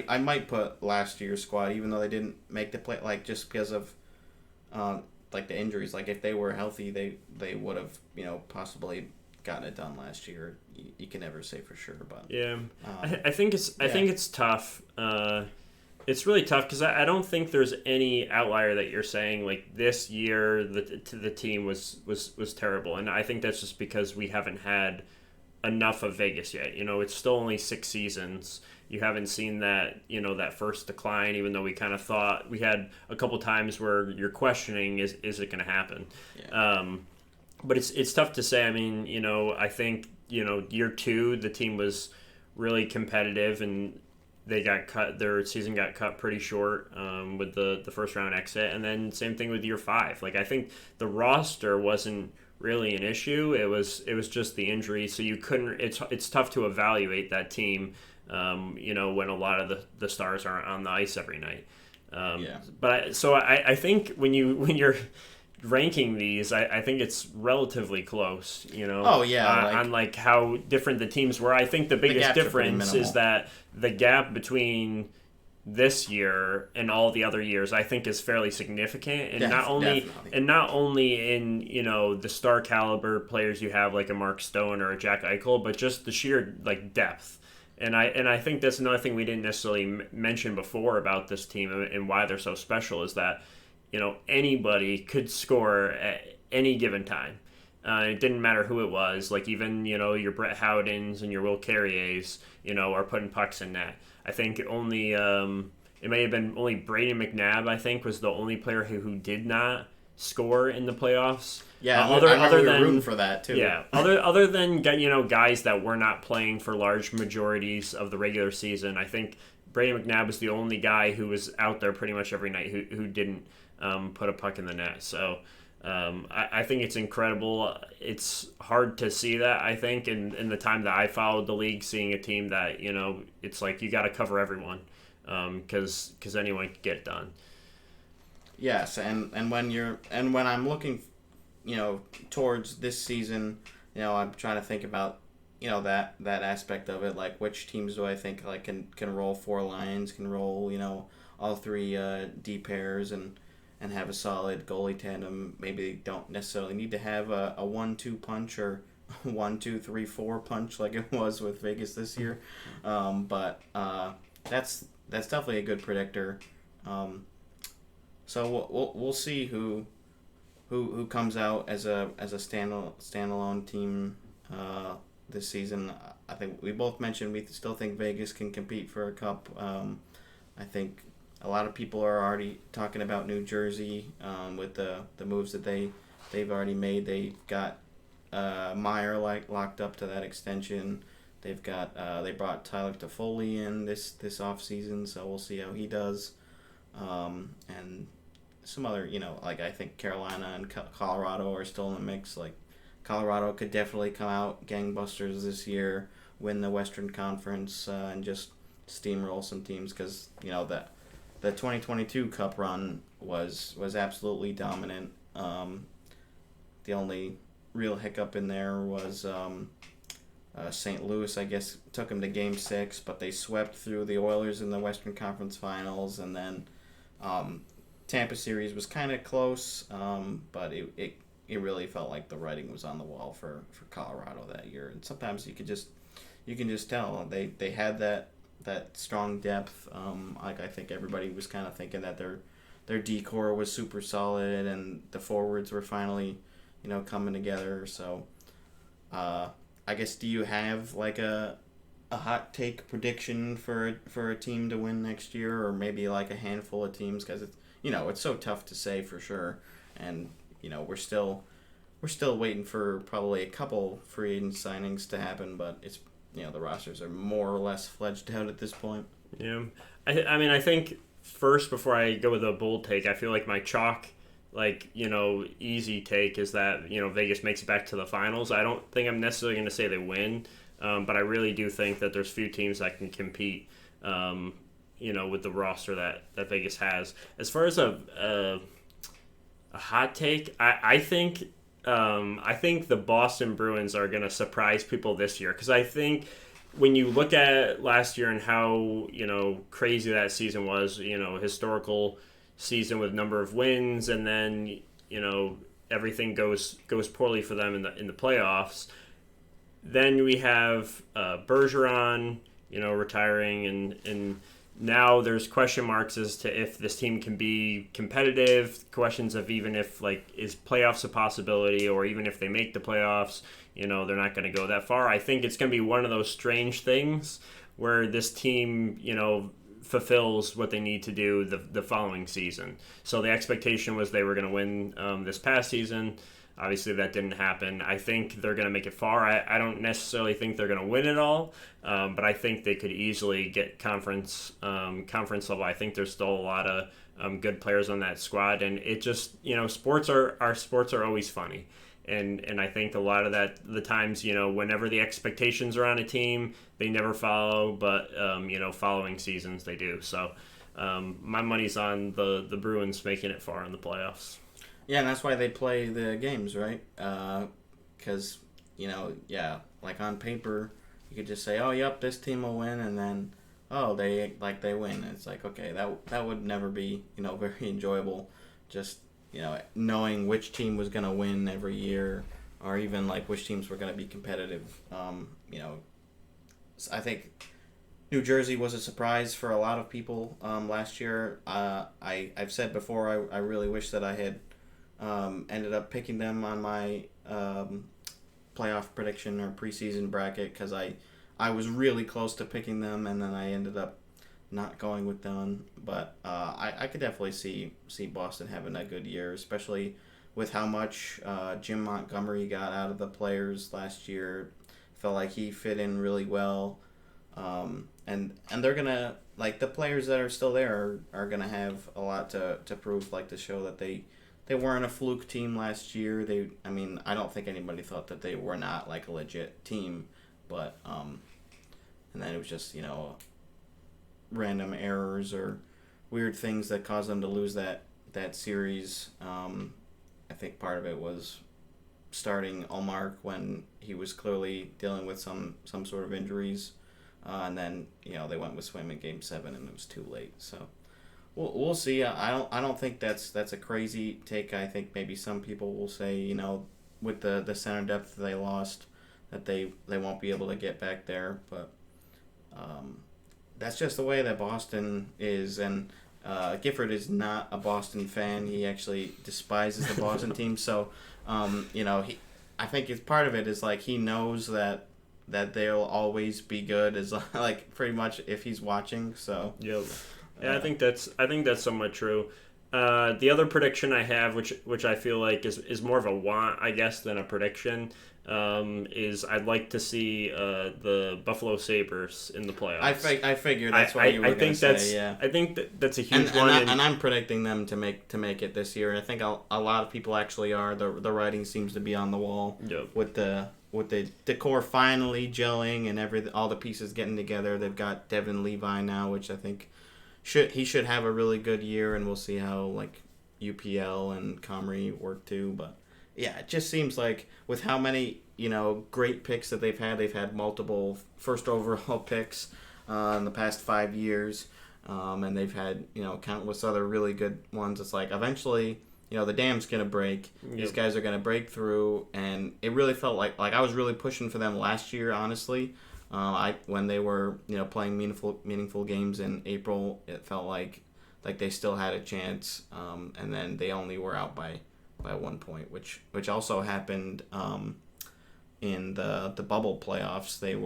B: I might put last year's squad, even though they didn't make the play, like just because of like the injuries. Like if they were healthy, they would have possibly gotten it done last year. You can never say for sure, but
C: yeah, I think it's tough. It's really tough because I don't think there's any outlier that you're saying like this year the team was terrible, and I think that's just because we haven't had enough of Vegas yet. It's still only 6 seasons. You haven't seen that that first decline, even though we kind of thought we had a couple times where you're questioning is it going to happen. Yeah. But it's tough to say. I mean, I think year 2 the team was really competitive, and they got cut. Their season got cut pretty short with the first round exit, and then same thing with year 5. Like I think the roster wasn't really an issue. It was just the injury. So you couldn't. It's tough to evaluate that team. When a lot of the stars aren't on the ice every night. But I think when you're ranking these, I think it's relatively close.
B: Oh yeah.
C: On like how different the teams were. I think the biggest difference is that the gap between this year and all the other years I think is fairly significant, and not only in the star caliber players you have like a Mark Stone or a Jack Eichel, but just the sheer like depth. And I think that's another thing we didn't necessarily mention before about this team and why they're so special is that anybody could score at any given time. It didn't matter who it was. Like even your Brett Howdens and your Will Carriers are putting pucks in net. I think only it may have been only Brayden McNabb, I think, was the only player who did not score in the playoffs.
B: Yeah, other than rooting for that too.
C: Yeah, other than guys that were not playing for large majorities of the regular season, I think Brayden McNabb was the only guy who was out there pretty much every night who didn't put a puck in the net. So I think it's incredible. It's hard to see that, I think, in the time that I followed the league, seeing a team that, it's like you got to cover everyone because anyone can get it done.
B: Yes, and when I'm looking, towards this season, I'm trying to think about, that aspect of it, like which teams do I think like can roll 4 lines, can roll, all 3 D pairs and have a solid goalie tandem. Maybe they don't necessarily need to have a 1-2 punch or 1-2-3-4 punch like it was with Vegas this year, but that's definitely a good predictor. So we'll see who comes out as a standalone team this season. I think we both mentioned we still think Vegas can compete for a cup. I think a lot of people are already talking about New Jersey with the moves that they've already made. They've got Meyer locked up to that extension. They've got they brought Tyler Toffoli in this offseason, so we'll see how he does. And some other, like I think Carolina and Colorado are still in the mix. Like Colorado could definitely come out gangbusters this year, win the Western Conference, and just steamroll some teams because the 2022 Cup run was absolutely dominant. The only real hiccup in there was St. Louis, I guess, took them to Game 6, but they swept through the Oilers in the Western Conference Finals, and then Tampa series was kind of close, but it really felt like the writing was on the wall for Colorado that year. And sometimes you can just tell they had that strong depth. Like I think everybody was kind of thinking that their D-core was super solid and the forwards were finally coming together. So I guess, do you have like a hot take prediction for a team to win next year, or maybe like a handful of teams? Because it's so tough to say for sure, and we're still waiting for probably a couple free agent signings to happen, but it's the rosters are more or less fledged out at this point.
C: Yeah, I mean I think first, before I go with a bold take, I feel like my chalk easy take is that Vegas makes it back to the finals. I don't think I'm necessarily going to say they win, but I really do think that there's few teams that can compete. With the roster that Vegas has. As far as a hot take, I think the Boston Bruins are going to surprise people this year, because I think when you look at last year and how crazy that season was, historical season with number of wins, and then everything goes poorly for them in the playoffs. Then we have Bergeron, retiring, and now there's question marks as to if this team can be competitive, questions of even if, is playoffs a possibility, or even if they make the playoffs, they're not going to go that far. I think it's going to be one of those strange things where this team, fulfills what they need to do the following season. So the expectation was they were going to win this past season. Obviously, that didn't happen. I think they're going to make it far. I don't necessarily think they're going to win it all, but I think they could easily get conference level. I think there's still a lot of good players on that squad, and it just sports are always funny, and I think a lot of the times whenever the expectations are on a team, they never follow, but following seasons they do. So my money's on the Bruins making it far in the playoffs.
B: Yeah, and that's why they play the games, right? Because, on paper, you could just say, oh, yep, this team will win, and then, oh, they win. And it's like, okay, that would never be, very enjoyable, just, knowing which team was going to win every year, or even, which teams were going to be competitive. I think New Jersey was a surprise for a lot of people last year. I've said before, I really wish that I had ended up picking them on my playoff prediction or preseason bracket, because I was really close to picking them, and then I ended up not going with them. But I could definitely see Boston having a good year, especially with how much Jim Montgomery got out of the players last year. Felt like he fit in really well, and they're gonna, the players that are still there are gonna have a lot to prove, to show that they weren't a fluke team last year. I don't think anybody thought that they were not a legit team, but and then it was just random errors or weird things that caused them to lose that series. I think part of it was starting Ullmark when he was clearly dealing with some sort of injuries, and then they went with Swim in Game 7 and it was too late. So. We'll see. I don't think that's a crazy take. I think maybe some people will say, with the center depth they lost, that they won't be able to get back there. But that's just the way that Boston is. And Gifford is not a Boston fan. He actually despises the Boston team. So, I think it's part of it is he knows that they'll always be good, as pretty much if he's watching. So.
C: Yep. Yeah, I think that's somewhat true. The other prediction I have, which I feel like is more of a want, I guess, than a prediction, is I'd like to see the Buffalo Sabres in the playoffs.
B: I figured that's what you were going to say. Yeah,
C: I think that's a huge one.
B: And I'm predicting them to make it this year. I think a lot of people actually are. The writing seems to be on the wall.
C: Yep.
B: With the decor finally gelling and all the pieces getting together. They've got Devin Levi now, which I think. He should have a really good year, and we'll see how UPL and Comrie work too. But yeah, it just seems like with how many great picks that they've had multiple first overall picks in the past 5 years, and they've had countless other really good ones. It's eventually the dam's gonna break. Yep. These guys are gonna break through, and it really felt like I was really pushing for them last year, honestly. When they were playing meaningful games in April, it felt like they still had a chance, and then they only were out by 1 point, which also happened in the bubble playoffs. They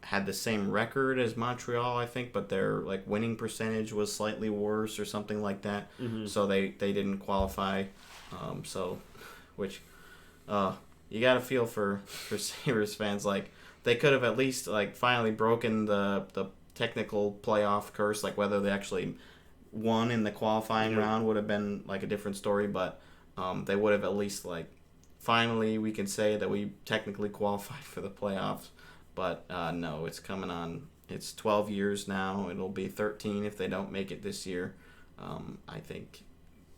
B: had the same record as Montreal, I think, but their winning percentage was slightly worse or something like that.
C: Mm-hmm.
B: So they didn't qualify. You got to feel for Sabres fans. They could have at least finally broken the technical playoff curse, whether they actually won in the qualifying
C: Yeah.
B: round would have been like a different story, but they would have at least like finally we can say that we technically qualified for the playoffs. But no, it's coming on. It's 12 years now. It'll be 13 if they don't make it this year. I think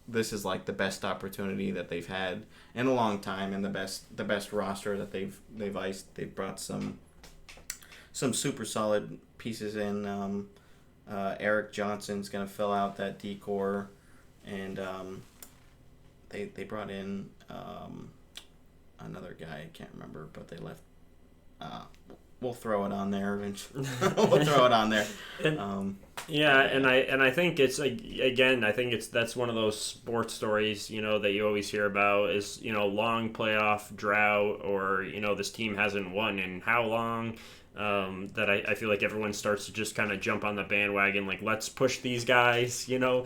B: this is like the best opportunity that they've had in a long time, and the best roster that they've iced. They've brought some super solid pieces in. Eric Johnson's gonna fill out that decor, and they brought in another guy, I can't remember, but they left. We'll throw it on there eventually. We'll throw it on there.
C: And I think it's again, I think that's one of those sports stories, that you always hear about is, long playoff drought, or, this team hasn't won in how long. That I feel like everyone starts to just kind of jump on the bandwagon, like, let's push these guys, into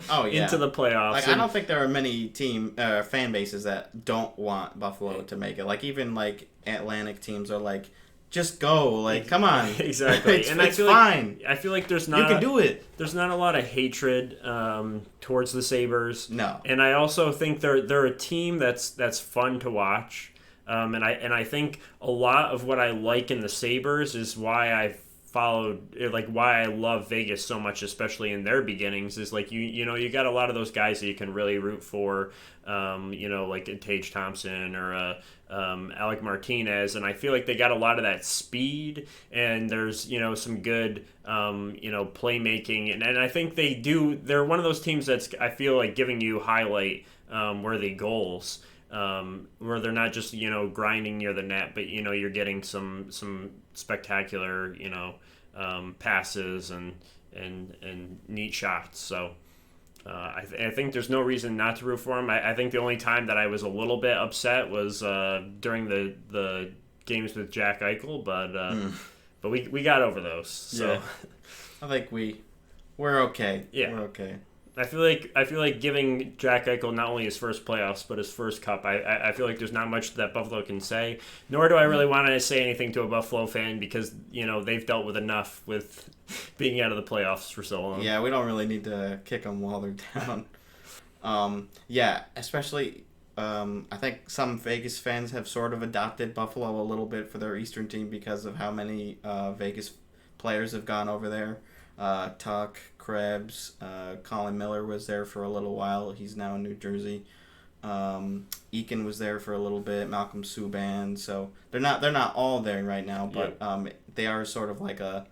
C: the playoffs.
B: Like, I don't think there are many fan bases that don't want Buffalo to make it. Like, even like Atlantic teams are like, just go, like, come on.
C: Exactly.
B: it's
C: I feel
B: fine.
C: I feel like there's not
B: you can do it.
C: There's not a lot of hatred towards the Sabres.
B: No.
C: And I also think they're a team that's fun to watch. And I think a lot of what I like in the Sabres is why I why I love Vegas so much, especially in their beginnings, is like you got a lot of those guys that you can really root for, like Tage Thompson or Alec Martinez, and I feel like they got a lot of that speed, and there's some good playmaking, and I think they're one of those teams that's, I feel like, giving you highlight worthy goals. Where they're not just grinding near the net, but you're getting some spectacular passes and neat shots. So I think there's no reason not to root for them. I think the only time that I was a little bit upset was during the games with Jack Eichel, but we got over those. So
B: yeah. I think we're okay.
C: Yeah,
B: we're okay.
C: I feel like giving Jack Eichel not only his first playoffs but his first cup. I feel like there's not much that Buffalo can say. Nor do I really want to say anything to a Buffalo fan, because they've dealt with enough with being out of the playoffs for so long.
B: Yeah, we don't really need to kick them while they're down. Especially I think some Vegas fans have sort of adopted Buffalo a little bit for their Eastern team because of how many Vegas players have gone over there. Tuck, Krebs, Colin Miller was there for a little while. He's now in New Jersey. Eakin was there for a little bit. Malcolm Subban. So they're not all there right now, but they are sort of like a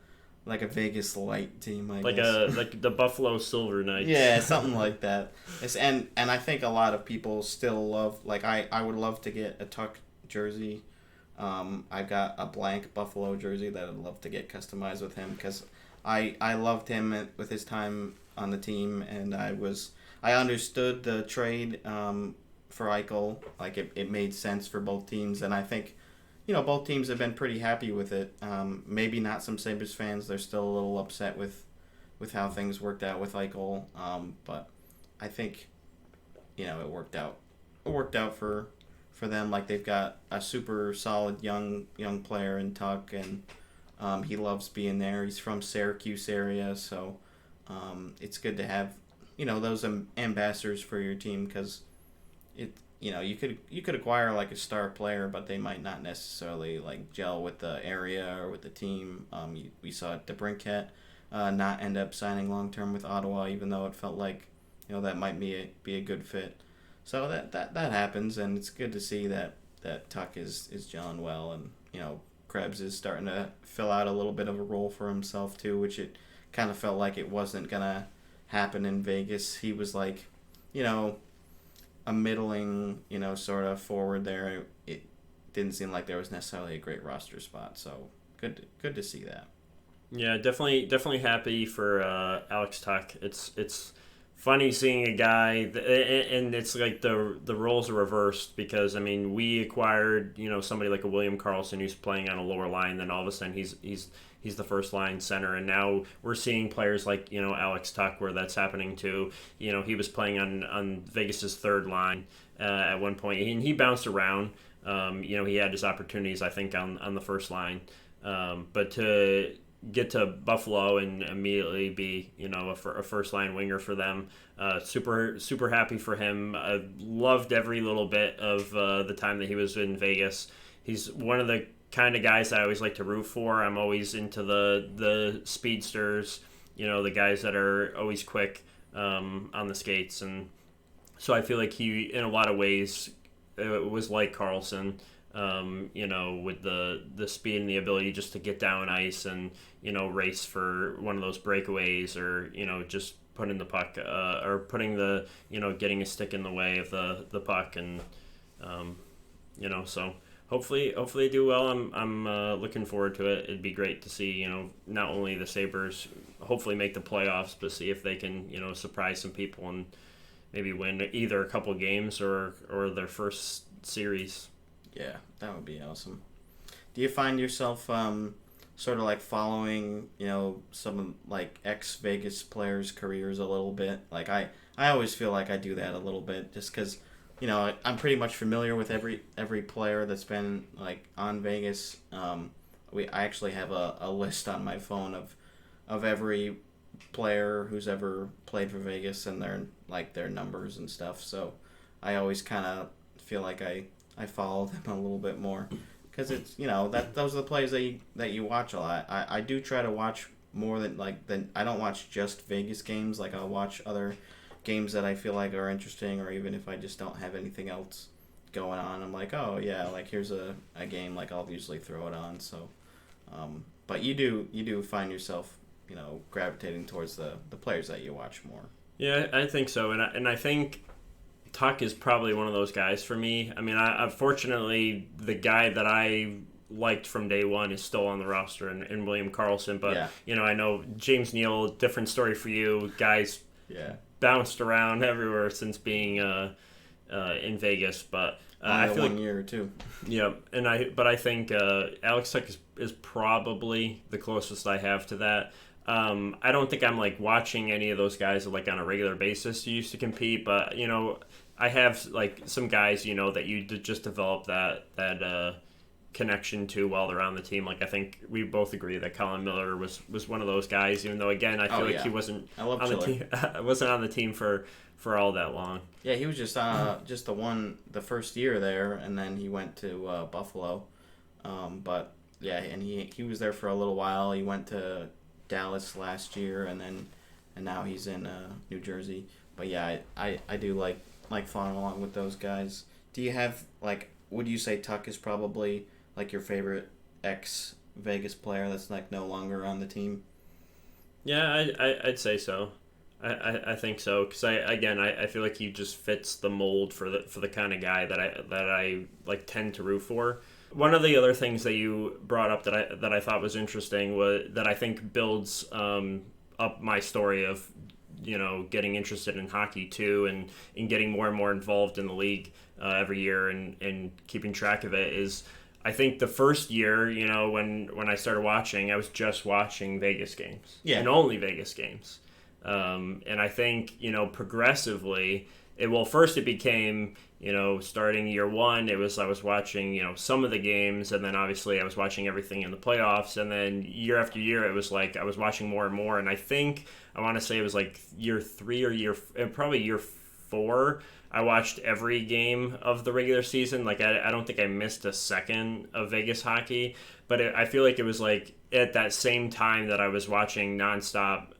B: Vegas light team, I guess.
C: Like the Buffalo Silver Knights.
B: Yeah, something like that. And I think a lot of people still love. Like I would love to get a Tuck jersey. I've got a blank Buffalo jersey that I'd love to get customized with him, because I loved him with his time on the team, and I understood the trade for Eichel. Like it made sense for both teams, and I think both teams have been pretty happy with it. Maybe not some Sabres fans; they're still a little upset with how things worked out with Eichel. But I think it worked out. It worked out for them. Like, they've got a super solid young player in Tuck, and he loves being there. He's from Syracuse area, so it's good to have those ambassadors for your team, because you could acquire like a star player, but they might not necessarily like gel with the area or with the team. We saw DeBrincat not end up signing long term with Ottawa, even though it felt like that might be a good fit. So that happens, and it's good to see that Tuck is gelling well, and Krebs is starting to fill out a little bit of a role for himself too, which it kind of felt like it wasn't gonna happen in Vegas. He was like, a middling, sort of forward there. It didn't seem like there was necessarily a great roster spot, so good to see that.
C: Yeah, definitely happy for Alex Tuck. It's funny seeing a guy, and it's like the roles are reversed, because we acquired somebody like a William Karlsson who's playing on a lower line, then all of a sudden he's the first line center, and now we're seeing players like Alex Tuck, where that's happening too. He was playing on Vegas's third line at one point, and he bounced around. He had his opportunities, I think, on the first line, but to get to Buffalo and immediately be, a first line winger for them. Super happy for him. I loved every little bit of the time that he was in Vegas. He's one of the kind of guys I always like to root for. I'm always into the speedsters, the guys that are always quick on the skates. And so I feel like he, in a lot of ways, was like Carlson, with the speed and the ability just to get down ice and, race for one of those breakaways or, just putting the puck or putting the, getting a stick in the way of the puck. And, so hopefully they do well. I'm looking forward to it. It'd be great to see, not only the Sabres hopefully make the playoffs, but see if they can, surprise some people and maybe win either a couple games or their first series.
B: Yeah, that would be awesome. Do you find yourself sort of like following, some like ex-Vegas players' careers a little bit? Like I always feel like I do that a little bit just because, I'm pretty much familiar with every player that's been like on Vegas. I actually have a list on my phone of every player who's ever played for Vegas and their numbers and stuff. So I always kind of feel like I follow them a little bit more because it's those are the plays that you watch a lot. I do try to watch more than I don't watch just Vegas games. Like I'll watch other games that I feel like are interesting, or even if I just don't have anything else going on, I'm like, oh yeah, like here's a game, like I'll usually throw it on. So but you do find yourself gravitating towards the players that you watch more.
C: Yeah, I think so, and I think Tuck is probably one of those guys for me. I mean, unfortunately, the guy that I liked from day one is still on the roster, and William Karlsson. But,
B: yeah.
C: I know James Neal, different story for you. Guys bounced around everywhere since being in Vegas. But I feel
B: 1 year or two.
C: Yeah, but I think Alex Tuck is probably the closest I have to that. I don't think I'm like watching any of those guys like on a regular basis who used to compete, but I have like some guys that you just develop that connection to while they're on the team. Like I think we both agree that Colin Miller was one of those guys, even though again I feel like he wasn't on the team. Wasn't on the team for all that long.
B: Yeah, he was just the first year there, and then he went to Buffalo. But yeah, and he was there for a little while. He went to Dallas last year, and now he's in New Jersey. But yeah, I do like following along with those guys. Do you have would you say Tuck is probably like your favorite ex Vegas player that's like no longer on the team?
C: Yeah, I'd say so. I think so because I feel like he just fits the mold for the kind of guy that I like tend to root for. One of the other things that you brought up that I thought was interesting was that I think builds up my story of getting interested in hockey too and getting more and more involved in the league every year and keeping track of it is I think the first year when I started watching I was just watching Vegas games and only Vegas games and I think progressively first it became starting year one, I was watching, some of the games, and then obviously I was watching everything in the playoffs, and then year after year, it was like I was watching more and more, and I think, I want to say it was like year 3 or probably year 4, I watched every game of the regular season. Like, I don't think I missed a second of Vegas hockey, but I feel like it was like at that same time that I was watching nonstop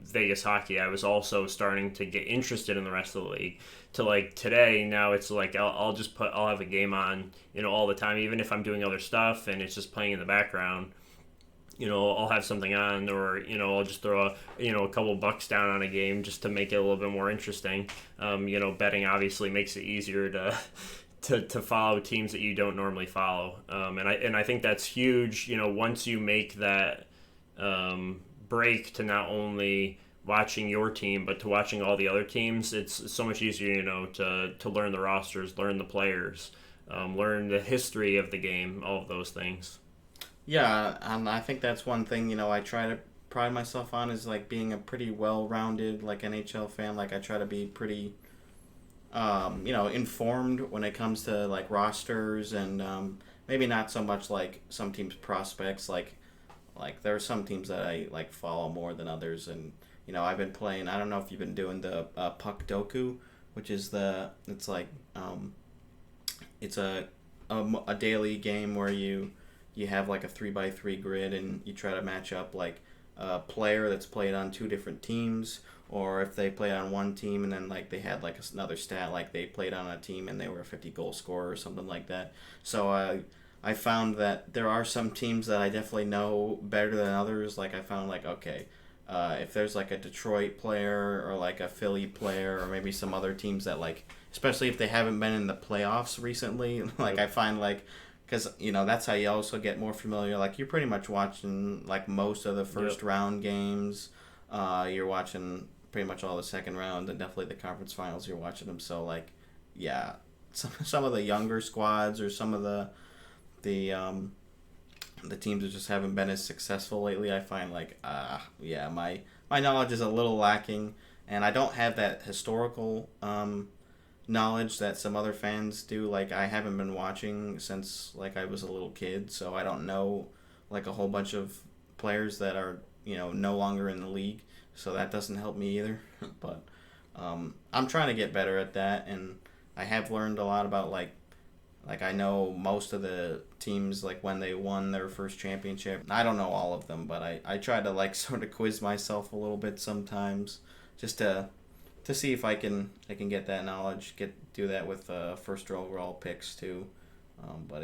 C: Vegas hockey, I was also starting to get interested in the rest of the league. To like today, now it's like I'll have a game on, all the time, even if I'm doing other stuff and it's just playing in the background. I'll have something on, or I'll just throw a couple bucks down on a game just to make it a little bit more interesting. Betting obviously makes it easier to follow teams that you don't normally follow, and I think that's huge. Once you make that break to not only watching your team but to watching all the other teams, it's so much easier to learn the rosters, learn the players, learn the history of the game, all of those things.
B: Yeah, and I think that's one thing, I try to pride myself on is like being a pretty well-rounded like NHL fan. Like I try to be pretty informed when it comes to like rosters and maybe not so much like some teams' prospects, like like there are some teams that I like follow more than others, and I've been playing. I don't know if you've been doing the Puck Doku, which is it's a daily game where you have like a 3x3 grid, and you try to match up like a player that's played on two different teams, or if they play on one team and then like they had like another stat, like they played on a team and they were a 50 goal scorer or something like that. So I found that there are some teams that I definitely know better than others. Like I found like, okay, if there's like a Detroit player or like a Philly player or maybe some other teams that like, especially if they haven't been in the playoffs recently, like I find like, because that's how you also get more familiar. Like you're pretty much watching like most of the first round games. You're watching pretty much all the second round, and definitely the conference finals. You're watching them. So like, yeah, some of the younger squads or some of the teams that just haven't been as successful lately, I find like my knowledge is a little lacking, and I don't have that historical knowledge that some other fans do. Like I haven't been watching since like I was a little kid, so I don't know like a whole bunch of players that are no longer in the league, so that doesn't help me either. But I'm trying to get better at that, and I have learned a lot about like I know most of the teams, like when they won their first championship. I don't know all of them, but I try to like sort of quiz myself a little bit sometimes, just to see if I can get that knowledge, do that with first overall picks too. But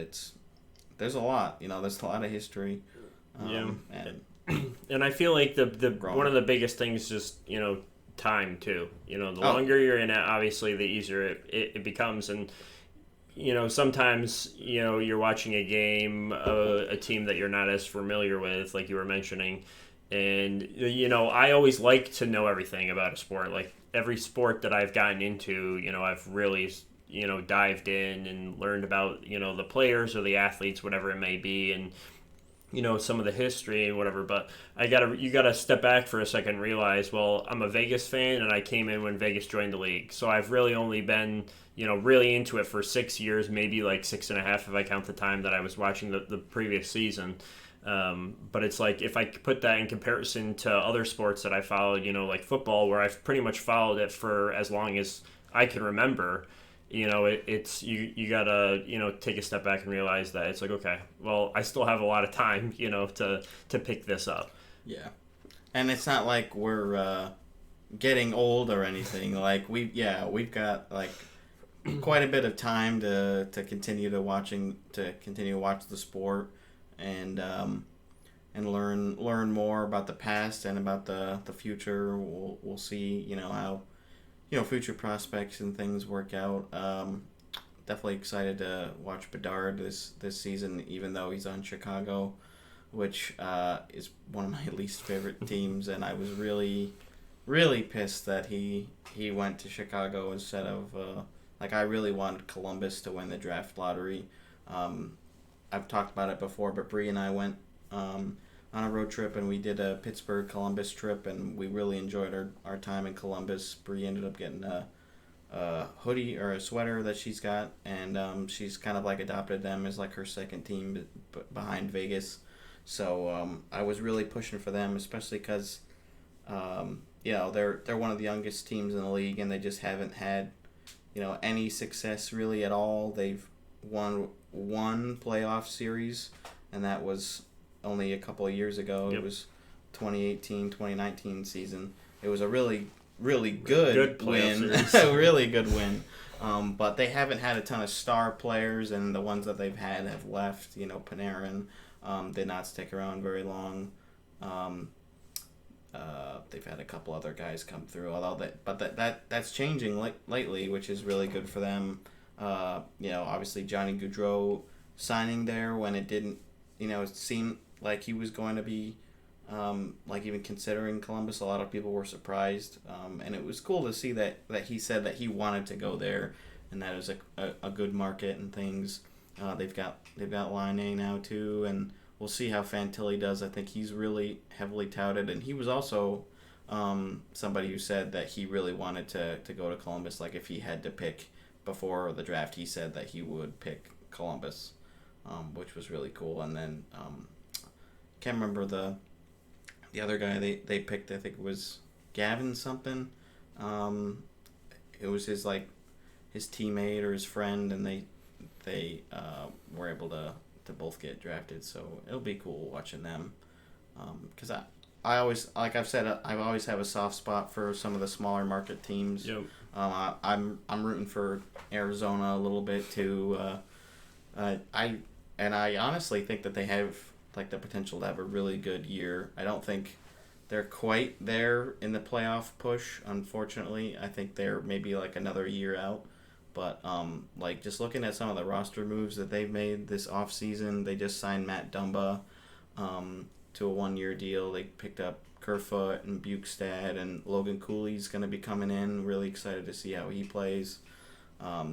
B: there's a lot, there's a lot of history.
C: And I feel like the one of the biggest things is just time too. The longer you're in it, obviously the easier it becomes. And sometimes you're watching a game, a team that you're not as familiar with, like you were mentioning, and I always like to know everything about a sport. Like every sport that I've gotten into, I've really dived in and learned about the players or the athletes, whatever it may be, and some of the history and whatever. But you gotta step back for a second and realize, well, I'm a Vegas fan, and I came in when Vegas joined the league, so I've really only been really into it for 6 years, maybe like 6.5 if I count the time that I was watching the previous season. But it's like, if I put that in comparison to other sports that I followed, like football, where I've pretty much followed it for as long as I can remember, it's you gotta take a step back and realize that it's like, okay, well, I still have a lot of time to pick this up.
B: Yeah, and it's not like we're getting old or anything. Like we've got like quite a bit of time to continue to watch the sport, and learn more about the past and about the future. We'll see how future prospects and things work out. Definitely excited to watch Bedard this season, even though he's on Chicago, which is one of my least favorite teams, and I was really pissed that he went to Chicago instead of I really wanted Columbus to win the draft lottery. I've talked about it before, but Bree and I went on a road trip, and we did a Pittsburgh-Columbus trip, and we really enjoyed our time in Columbus. Bree ended up getting a hoodie or a sweater that she's got, and she's kind of like adopted them as like her second team behind Vegas. So I was really pushing for them, especially because they're one of the youngest teams in the league, and they just haven't had any success really at all. They've won one playoff series, and that was only a couple of years ago. Yep. It was 2018-2019 season. It was a really good win. A really good win. But they haven't had a ton of star players, and the ones that they've had have left. Panarin did not stick around very long. They've had a couple other guys come through, that's changing lately, which is really good for them. Obviously Johnny Gaudreau signing there when it didn't, seem like he was going to be, even considering Columbus. A lot of people were surprised, and it was cool to see that he said that he wanted to go there, and that it was a good market and things. They've got Line A now too, and we'll see how Fantilli does. I think he's really heavily touted, and he was also somebody who said that he really wanted to go to Columbus. Like if he had to pick before the draft, he said that he would pick Columbus, which was really cool. And then can't remember the other guy they picked. I think it was Gavin something. It was his teammate or his friend, and they were able to both get drafted. So it'll be cool watching them. Because I always, like I've said, I always have a soft spot for some of the smaller market teams.
C: Yep.
B: I'm rooting for Arizona a little bit too. I honestly think that they have like the potential to have a really good year. I don't think they're quite there in the playoff push, unfortunately. I think they're maybe like another year out. But like just looking at some of the roster moves that they've made this offseason, they just signed Matt Dumba to a 1-year deal. They picked up Kerfoot and Bukestad, and Logan Cooley's going to be coming in. Really excited to see how he plays.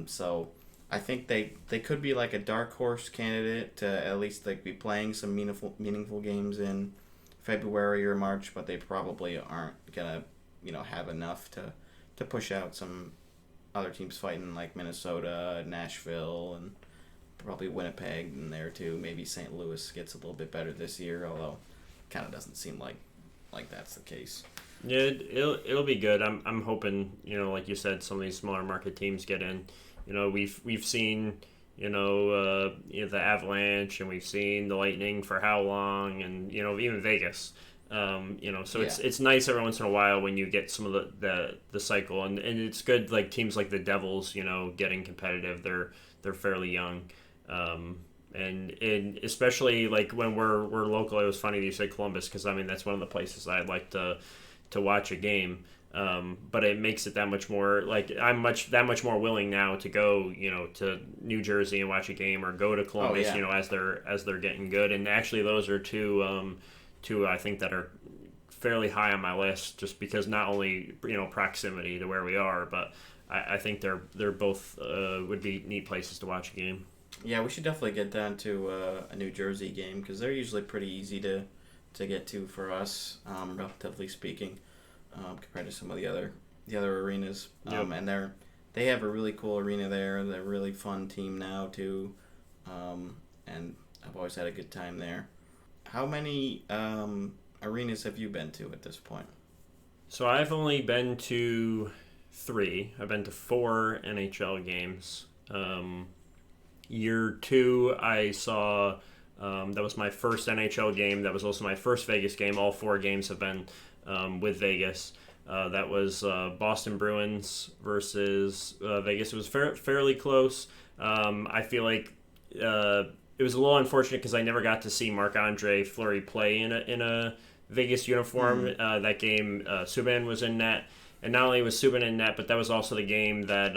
B: So I think they could be like a dark horse candidate to at least like be playing some meaningful games in February or March, but they probably aren't gonna have enough to push out some other teams fighting like Minnesota, Nashville, and probably Winnipeg in there too. Maybe St. Louis gets a little bit better this year, although kind of doesn't seem like that's the case.
C: Yeah, it'll be good. I'm hoping, like you said, some of these smaller market teams get in. We've seen the Avalanche, and we've seen the Lightning for how long, and even Vegas. So it's nice every once in a while when you get some of the cycle, and it's good like teams like the Devils, getting competitive. They're fairly young. And especially like when we're local, it was funny that you said Columbus, because I mean that's one of the places I'd like to watch a game. But it makes it that much more like I'm that much more willing now to go to New Jersey and watch a game, or go to Columbus as they're getting good. And actually those are two I think that are fairly high on my list, just because not only proximity to where we are, but I think they're both would be neat places to watch a game.
B: Yeah, we should definitely get down to a New Jersey game, because they're usually pretty easy to get to for us, relatively speaking, compared to some of the other arenas.
C: Yep.
B: And they have a really cool arena there. They're a really fun team now too, and I've always had a good time there. How many arenas have you been to at this point?
C: So I've only been to 3. I've been to 4 NHL games. Year 2, I saw that was my first NHL game. That was also my first Vegas game. All 4 games have been with Vegas. That was Boston Bruins versus Vegas. It was fairly close. I feel like it was a little unfortunate because I never got to see Marc-Andre Fleury play in a Vegas uniform. That game, Subban was in net, and not only was Subban in net, but that was also the game that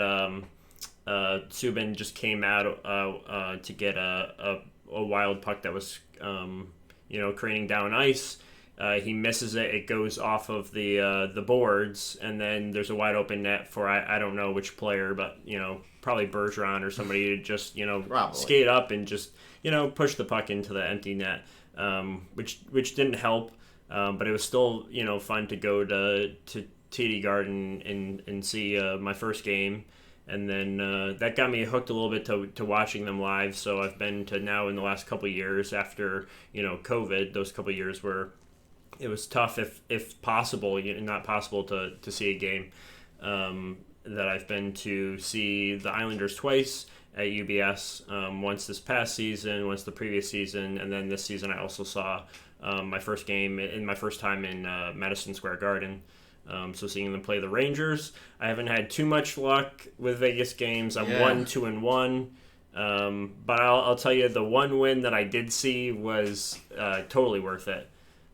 C: Subban just came out to get a wild puck that was creating down ice. He misses it. It goes off of the boards, and then there's a wide open net for I don't know which player, but probably Bergeron or somebody to just skate up and just push the puck into the empty net, which didn't help, but it was still fun to go to TD Garden and see my first game. And then that got me hooked a little bit to watching them live. So I've been to now in the last couple of years after COVID. Those couple of years where it was tough, if possible, not possible to see a game. That I've been to see the Islanders twice at UBS. Once this past season, once the previous season, and then this season I also saw my first game in my first time in Madison Square Garden. So seeing them play the Rangers. I haven't had too much luck with Vegas games. I'm 1-2-1. But I'll tell you, the one win that I did see was totally worth it.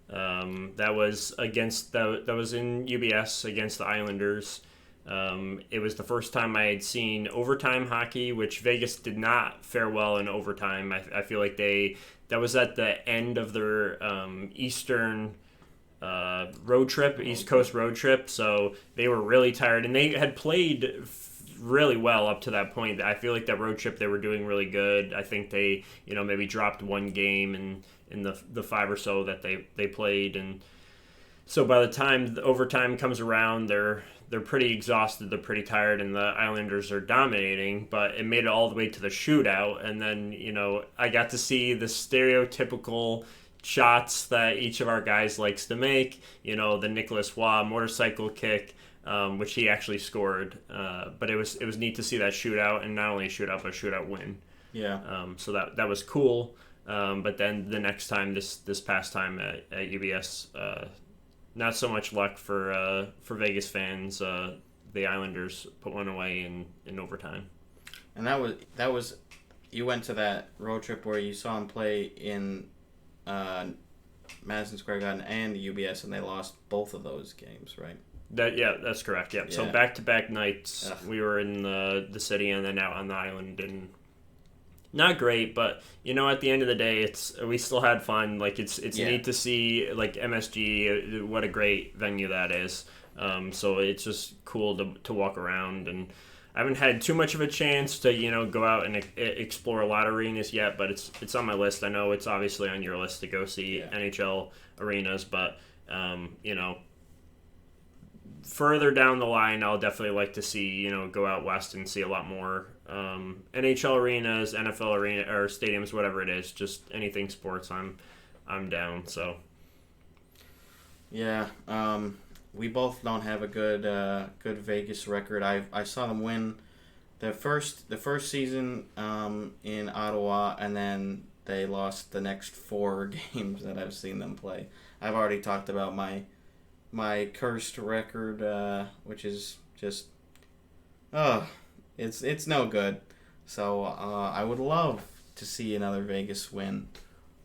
C: That was that was in UBS against the Islanders. It was the first time I had seen overtime hockey, which Vegas did not fare well in overtime. I feel like that was at the end of their Eastern road trip, East Coast road trip, so they were really tired, and they had played really well up to that point. I feel like that road trip they were doing really good. I think they maybe dropped one game in the 5 or so that they played, and so by the time the overtime comes around, they're pretty exhausted, they're pretty tired, and the Islanders are dominating, but it made it all the way to the shootout. And then I got to see the stereotypical shots that each of our guys likes to make. The Nicholas Waugh motorcycle kick, which he actually scored. But it was neat to see that shootout, and not only a shootout, but a shootout win.
B: Yeah.
C: So that was cool. But then the next time, this past time at UBS, not so much luck for Vegas fans. The Islanders put one away in overtime.
B: And that was you went to that road trip where you saw him play in Madison Square Garden and the UBS, and they lost both of those games, right?
C: That's correct. Yeah. So back-to-back nights, we were in the city and then out on the island, and not great, but at the end of the day, we still had fun. Like it's neat to see like MSG. What a great venue that is. So it's just cool to walk around, and I haven't had too much of a chance to go out and explore a lot of arenas yet, but it's on my list. I know it's obviously on your list to go see NHL arenas, but further down the line, I'll definitely like to see go out west and see a lot more NHL arenas, NFL arena or stadiums, whatever it is, just anything sports. I'm down. So
B: yeah. We both don't have a good Vegas record. I saw them win the first season in Ottawa, and then they lost the next 4 games that I've seen them play. I've already talked about my cursed record, which is just it's no good. So I would love to see another Vegas win.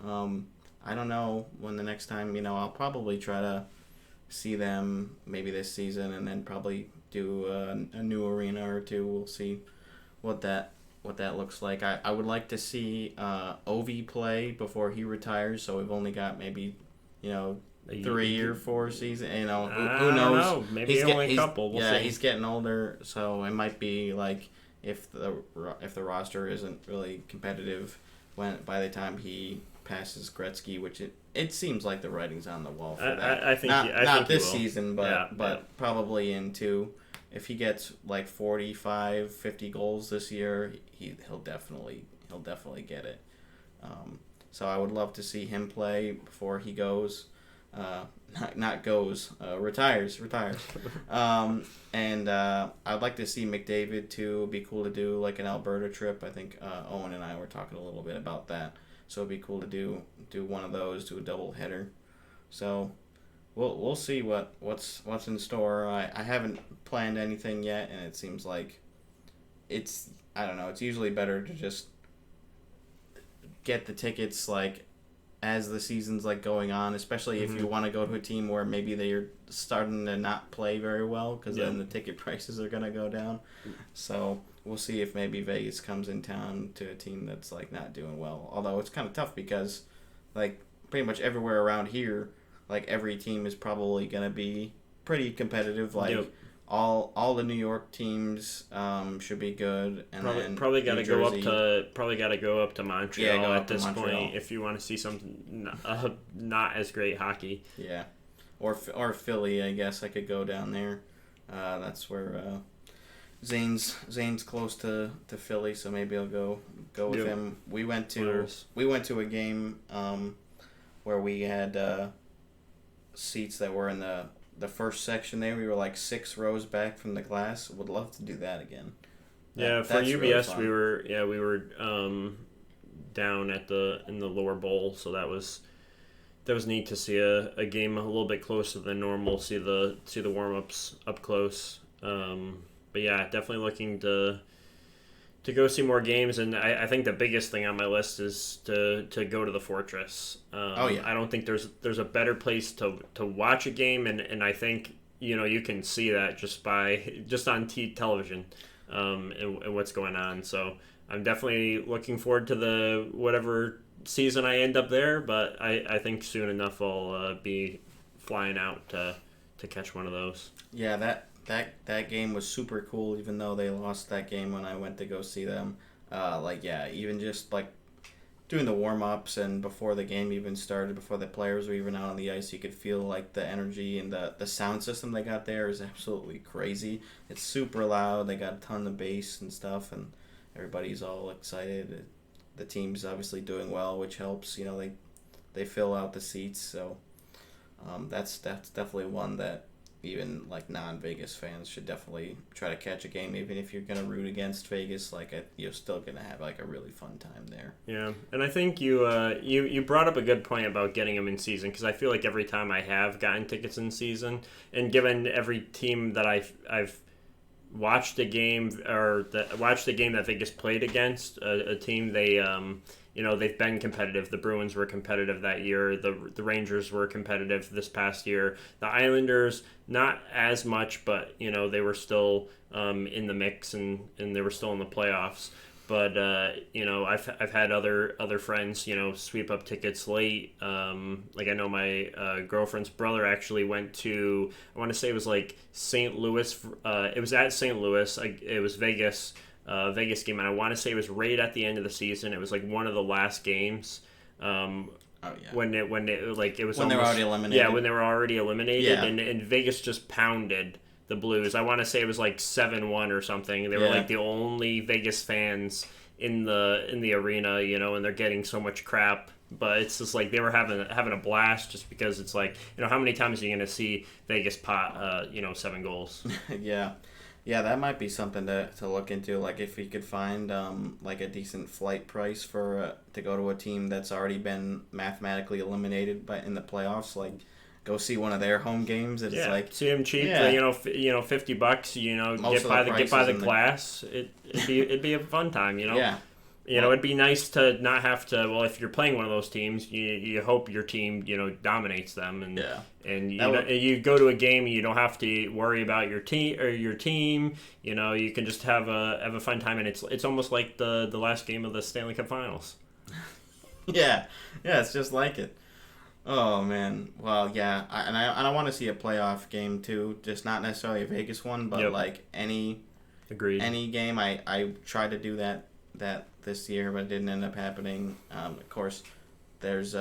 B: I don't know when the next time. I'll probably try to see them maybe this season, and then probably do a new arena or two. We'll see what that looks like. I would like to see Ovi play before he retires, so we've only got maybe 3 or 4 seasons. Who knows?
C: Maybe only a couple. We'll see.
B: He's getting older, so it might be like if the roster isn't really competitive by the time he passes Gretzky, which it seems like the writing's on the wall for that.
C: I think
B: not this season, but probably in 2. If he gets like 45, 50 goals this year, he'll definitely get it. So I would love to see him play before he goes. Retires. And I'd like to see McDavid too. It'd be cool to do like an Alberta trip. I think Owen and I were talking a little bit about that. So it'd be cool to do one of those, do a double header. So we'll see what's in store. I haven't planned anything yet, and it seems like I don't know. It's usually better to just get the tickets like as the season's like going on, especially if you want to go to a team where maybe they're starting to not play very well, because then the ticket prices are gonna go down. So we'll see if maybe Vegas comes in town to a team that's like not doing well. Although it's kind of tough because like pretty much everywhere around here, like every team is probably gonna be pretty competitive. Like all the New York teams should be good, and
C: probably got to go up to Montreal at this point if you want to see something not as great hockey.
B: Yeah, or Philly. I guess I could go down there. That's where Zane's close to Philly, so maybe I'll go with him. We went to a game where we had seats that were in the first section there. We were like 6 rows back from the glass. Would love to do that again.
C: For UBS really we were down in the lower bowl, so that was neat to see a game a little bit closer than normal. See the warm ups up close. But yeah, definitely looking to go see more games, and I think the biggest thing on my list is to go to the Fortress. I don't think there's a better place to watch a game, and I think you can see that just on television and what's going on. So I'm definitely looking forward to the whatever season I end up there, but I think soon enough I'll be flying out to catch one of those.
B: Yeah, that game was super cool, even though they lost that game when I went to go see them. Even just like doing the warm-ups and before the game even started, before the players were even out on the ice, you could feel like the energy, and the sound system they got there is absolutely crazy. It's super loud. They got a ton of bass and stuff, and everybody's all excited. The team's obviously doing well, which helps. they fill out the seats. So that's definitely one that even like non-Vegas fans should definitely try to catch a game. Even if you're gonna root against Vegas, you're still gonna have like a really fun time there.
C: Yeah, and I think you brought up a good point about getting them in season, because I feel like every time I have gotten tickets in season, and given every team that I've watched a game watched the game that Vegas played against a team, they've been competitive. The Bruins were competitive that year. The Rangers were competitive this past year. The Islanders, not as much, but they were still in the mix, and they were still in the playoffs. But I've had other friends sweep up tickets late. Like I know my girlfriend's brother actually went to, I want to say it was like St. Louis. It was at St. Louis. It was Vegas. Vegas game, and I want to say it was right at the end of the season. It was like one of the last games. When they were already eliminated. Yeah, when they were already eliminated,
B: Yeah.
C: and Vegas just pounded the Blues. I want to say it was like 7-1 or something. They were like the only Vegas fans in the arena, and they're getting so much crap. But it's just like they were having a blast, just because it's like, how many times are you going to see Vegas pot 7 goals?
B: Yeah, that might be something to look into. Like if we could find like a decent flight price for to go to a team that's already been mathematically eliminated in the playoffs. Like go see one of their home games. It's like
C: see them cheap.
B: Yeah.
C: For, $50.
B: Most
C: Get by the glass. It'd be a fun time.
B: Yeah.
C: It'd be nice to not have to. Well, if you're playing one of those teams, you hope your team dominates them, and you go to a game and you don't have to worry about your team. You can just have a fun time, and it's almost like the last game of the Stanley Cup Finals.
B: Yeah, it's just like it. Oh man, well yeah, I want to see a playoff game too, just not necessarily a Vegas one, but like any game. I tried to do that this year, but it didn't end up happening. Of course, there's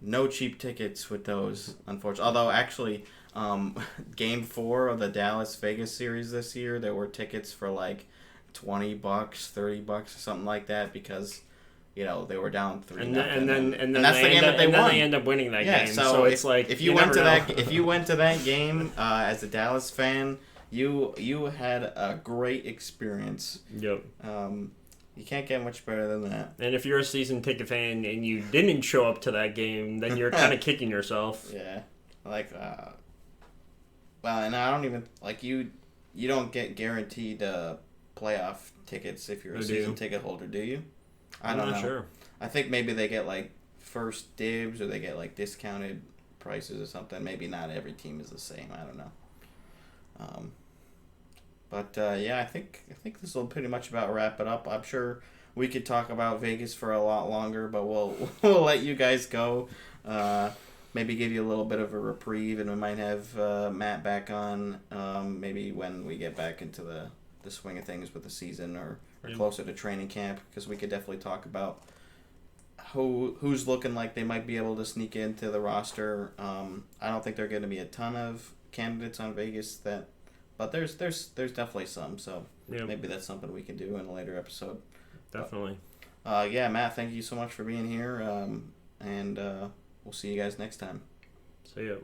B: no cheap tickets with those, unfortunately. Although, actually, Game 4 of the Dallas-Vegas series this year, there were tickets for like $20, $30, or something like that, because they were down 3-0.
C: And then
B: that's the game that they won.
C: They end up winning that game.
B: So
C: it's like
B: if you went to that game as a Dallas fan, you had a great experience.
C: Yep.
B: You can't get much better than that.
C: And if you're a season ticket fan and you didn't show up to that game, then you're kind of kicking yourself.
B: Yeah. And I don't even, you don't get guaranteed playoff tickets if you're a season ticket holder, do you?
C: I'm not sure.
B: I think maybe they get, first dibs, or they get, discounted prices or something. Maybe not every team is the same. I don't know. But I think this will pretty much about wrap it up. I'm sure we could talk about Vegas for a lot longer, but we'll let you guys go. Maybe give you a little bit of a reprieve, and we might have Matt back on maybe when we get back into the swing of things with the season, or closer to training camp, because we could definitely talk about who's looking like they might be able to sneak into the roster. I don't think there are going to be a ton of candidates on Vegas but there's definitely some, so maybe that's something we can do in a later episode.
C: Definitely.
B: Matt, thank you so much for being here, and we'll see you guys next time.
C: See ya.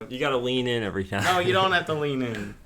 C: You gotta lean in every time.
B: No, you don't have to lean in.